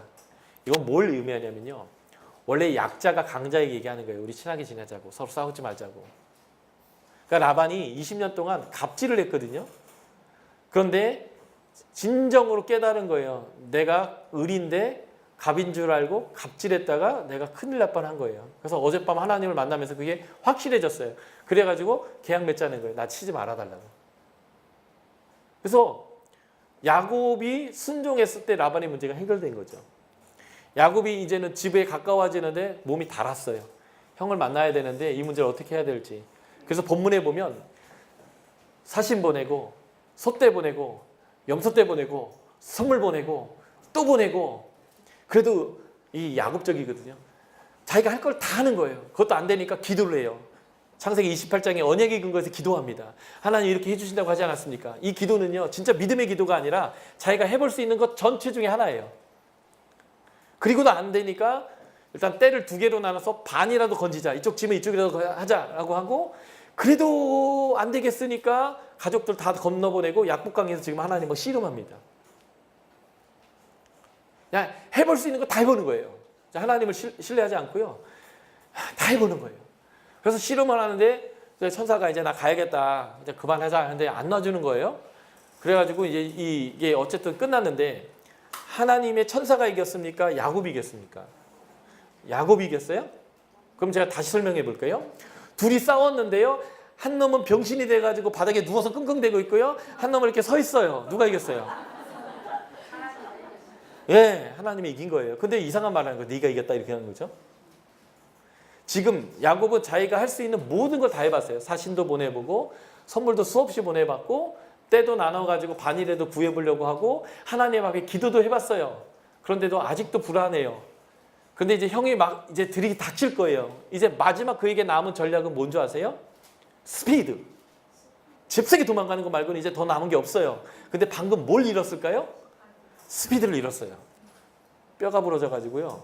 이건 뭘 의미하냐면요. 원래 약자가 강자에게 얘기하는 거예요. 우리 친하게 지내자고. 서로 싸우지 말자고. 그러니까 라반이 20년 동안 갑질을 했거든요. 그런데 진정으로 깨달은 거예요. 내가 을인데 갑인 줄 알고 갑질했다가 내가 큰일 날 뻔한 거예요. 그래서 어젯밤 하나님을 만나면서 그게 확실해졌어요. 그래가지고 계약 맺자는 거예요. 나 치지 말아달라고. 그래서 야곱이 순종했을 때 라반의 문제가 해결된 거죠. 야곱이 이제는 집에 가까워지는데 몸이 달았어요. 형을 만나야 되는데 이 문제를 어떻게 해야 될지. 그래서 본문에 보면 사신 보내고 소떼 보내고 염소떼 보내고 선물 보내고 또 보내고, 그래도 이 야곱적이거든요. 자기가 할 걸 다 하는 거예요. 그것도 안 되니까 기도를 해요. 창세기 28장에 언약의 근거에서 기도합니다. 하나님 이렇게 해주신다고 하지 않았습니까? 이 기도는요, 진짜 믿음의 기도가 아니라 자기가 해볼 수 있는 것 전체 중에 하나예요. 그리고도 안 되니까 일단 떼를 2개로 나눠서 반이라도 건지자. 이쪽 짐은 이쪽이라도 하자라고 하고, 그래도 안 되겠으니까 가족들 다 건너보내고 약복강에서 지금 하나님을 씨름합니다. 그냥 해볼 수 있는 거 다 해보는 거예요. 하나님을 신뢰하지 않고요. 다 해보는 거예요. 그래서 씨름을 하는데 천사가 이제 나 가야겠다, 이제 그만하자 하는데 안 놔주는 거예요. 그래가지고 이제 이게 어쨌든 끝났는데, 하나님의 천사가 이겼습니까? 야곱이 이겼습니까? 야곱이 이겼어요? 그럼 제가 다시 설명해 볼까요? 둘이 싸웠는데요, 한 놈은 병신이 돼가지고 바닥에 누워서 끙끙대고 있고요, 한 놈은 이렇게 서 있어요. 누가 이겼어요? 예, 하나님이 이긴 거예요. 근데 이상한 말 하는 거예요. 네가 이겼다 이렇게 하는 거죠. 지금 야곱은 자기가 할 수 있는 모든 걸 다 해봤어요. 사신도 보내보고 선물도 수없이 보내봤고 때도 나눠가지고 반이라도 구해보려고 하고 하나님 앞에 기도도 해봤어요. 그런데도 아직도 불안해요. 근데 이제 형이 막 이제 들이 닥칠 거예요. 이제 마지막 그에게 남은 전략은 뭔지 아세요? 스피드. 집세게 도망가는 거 말고는 이제 더 남은 게 없어요. 근데 방금 뭘 잃었을까요? 스피드를 잃었어요. 뼈가 부러져가지고요,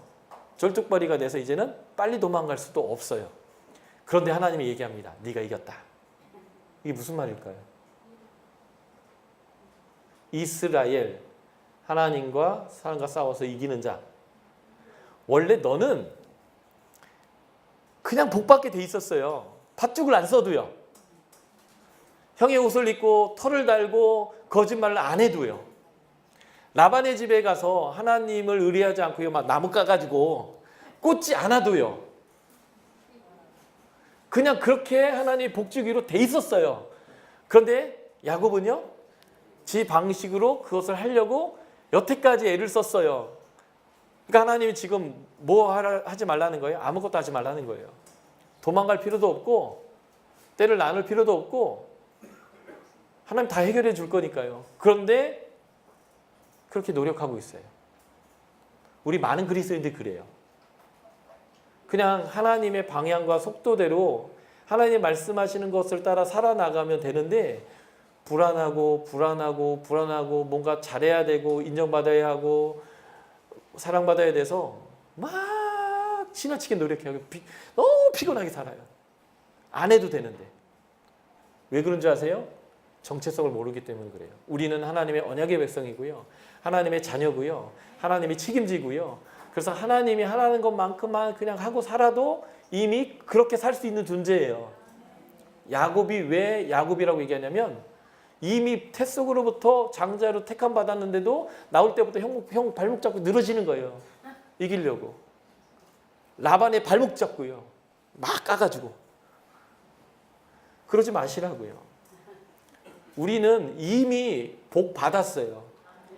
절뚝발이가 돼서 이제는 빨리 도망갈 수도 없어요. 그런데 하나님이 얘기합니다. 네가 이겼다. 이게 무슨 말일까요? 이스라엘, 하나님과 사람과 싸워서 이기는 자. 원래 너는 그냥 복받게 돼 있었어요. 팥죽을 안 써도요. 형의 옷을 입고 털을 달고 거짓말을 안 해도요. 라반의 집에 가서 하나님을 의뢰하지 않고요, 막 나무 까가지고 꽂지 않아도요, 그냥 그렇게 하나님의 복주기로 돼 있었어요. 그런데 야곱은요, 지 방식으로 그것을 하려고 여태까지 애를 썼어요. 그러니까 하나님이 지금 뭐 하지 말라는 거예요? 아무것도 하지 말라는 거예요. 도망갈 필요도 없고 때를 나눌 필요도 없고 하나님 다 해결해 줄 거니까요. 그런데 그렇게 노력하고 있어요. 우리 많은 그리스도인들이 그래요. 그냥 하나님의 방향과 속도대로 하나님 말씀하시는 것을 따라 살아나가면 되는데, 불안하고 뭔가 잘해야 되고 인정받아야 하고 사랑받아야 돼서 막 지나치게 노력하고 너무 피곤하게 살아요. 안 해도 되는데. 왜 그런 줄 아세요? 정체성을 모르기 때문에 그래요. 우리는 하나님의 언약의 백성이고요, 하나님의 자녀고요, 하나님이 책임지고요. 그래서 하나님이 하라는 것만큼만 그냥 하고 살아도 이미 그렇게 살 수 있는 존재예요. 야곱이 왜 야곱이라고 얘기하냐면, 이미 태 속으로부터 장자로 택함 받았는데도 나올 때부터 형 발목 잡고 늘어지는 거예요. 이기려고. 라반의 발목 잡고요, 막 까가지고. 그러지 마시라고요. 우리는 이미 복 받았어요.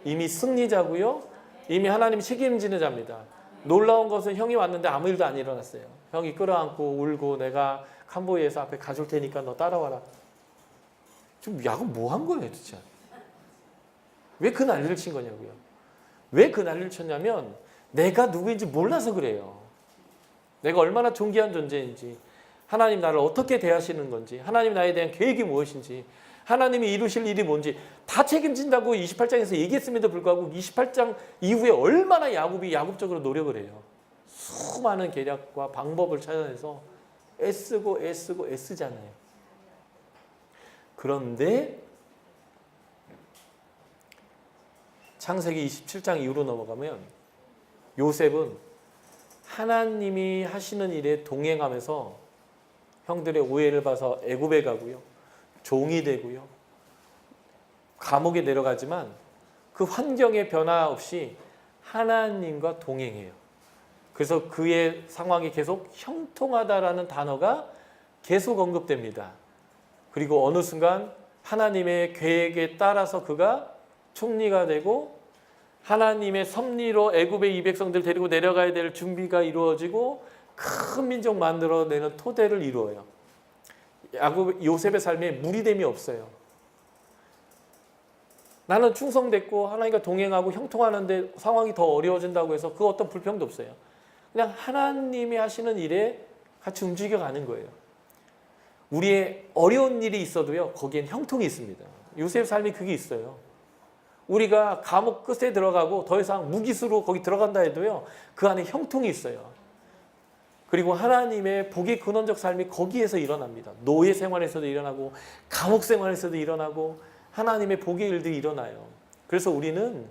이미 승리자고요, 이미 하나님이 책임지는 자입니다. 놀라운 것은 형이 왔는데 아무 일도 안 일어났어요. 형이 끌어안고 울고 내가 캄보디아에서 앞에 가줄 테니까 너 따라와라. 지금 야곱 뭐 한 거예요 도대체? 왜 그 난리를 친 거냐고요. 왜 그 난리를 쳤냐면 내가 누구인지 몰라서 그래요. 내가 얼마나 존귀한 존재인지, 하나님 나를 어떻게 대하시는 건지, 하나님 나에 대한 계획이 무엇인지, 하나님이 이루실 일이 뭔지 다 책임진다고 28장에서 얘기했음에도 불구하고 28장 이후에 얼마나 야곱이 야곱적으로 노력을 해요. 수많은 계략과 방법을 찾아내서 애쓰잖아요. 그런데 창세기 27장 이후로 넘어가면 요셉은 하나님이 하시는 일에 동행하면서 형들의 오해를 봐서 애굽에 가고요. 종이 되고요. 감옥에 내려가지만 그 환경의 변화 없이 하나님과 동행해요. 그래서 그의 상황이 계속 형통하다라는 단어가 계속 언급됩니다. 그리고 어느 순간 하나님의 계획에 따라서 그가 총리가 되고 하나님의 섭리로 애굽의 이 백성들 데리고 내려가야 될 준비가 이루어지고 큰 민족 만들어내는 토대를 이루어요. 요셉의 삶에 무리됨이 없어요. 나는 충성됐고 하나님과 동행하고 형통하는데 상황이 더 어려워진다고 해서 그 어떤 불평도 없어요. 그냥 하나님이 하시는 일에 같이 움직여가는 거예요. 우리의 어려운 일이 있어도요, 거기엔 형통이 있습니다. 요셉 삶이 그게 있어요. 우리가 감옥 끝에 들어가고 더 이상 무기수로 거기 들어간다 해도요, 그 안에 형통이 있어요. 그리고 하나님의 복의 근원적 삶이 거기에서 일어납니다. 노예 생활에서도 일어나고 감옥 생활에서도 일어나고 하나님의 복의 일들이 일어나요. 그래서 우리는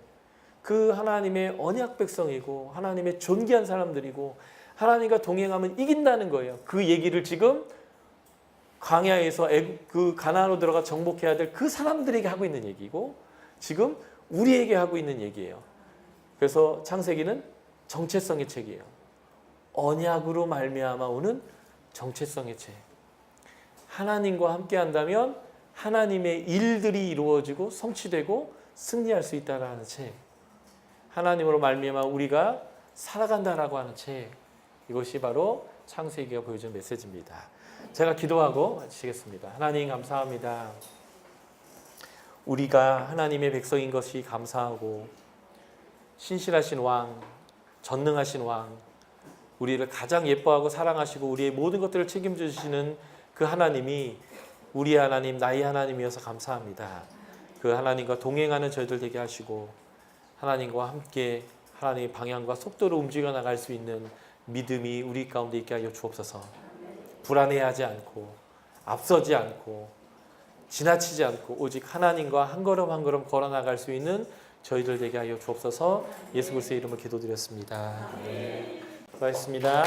그 하나님의 언약 백성이고 하나님의 존귀한 사람들이고 하나님과 동행하면 이긴다는 거예요. 그 얘기를 지금 광야에서 그 가나안으로 들어가 정복해야 될 그 사람들에게 하고 있는 얘기고 지금 우리에게 하고 있는 얘기예요. 그래서 창세기는 정체성의 책이에요. 언약으로 말미암아 오는 정체성의 책. 하나님과 함께 한다면 하나님의 일들이 이루어지고 성취되고 승리할 수 있다라는 책. 하나님으로 말미암아 우리가 살아간다라고 하는 책. 이것이 바로 창세기가 보여주는 메시지입니다. 제가 기도하고 마치겠습니다. 하나님 감사합니다. 우리가 하나님의 백성인 것이 감사하고 신실하신 왕, 전능하신 왕, 우리를 가장 예뻐하고 사랑하시고 우리의 모든 것들을 책임져 주시는 그 하나님이 우리 하나님, 나의 하나님이어서 감사합니다. 그 하나님과 동행하는 저희들 되게 하시고 하나님과 함께 하나님의 방향과 속도로 움직여 나갈 수 있는 믿음이 우리 가운데 있게 하여 주옵소서. 불안해하지 않고 앞서지 않고 지나치지 않고 오직 하나님과 한 걸음 한 걸음 걸어 나갈 수 있는 저희들 되게 하여 주옵소서. 예수 그리스도의 이름으로 기도드렸습니다. 수고하셨습니다.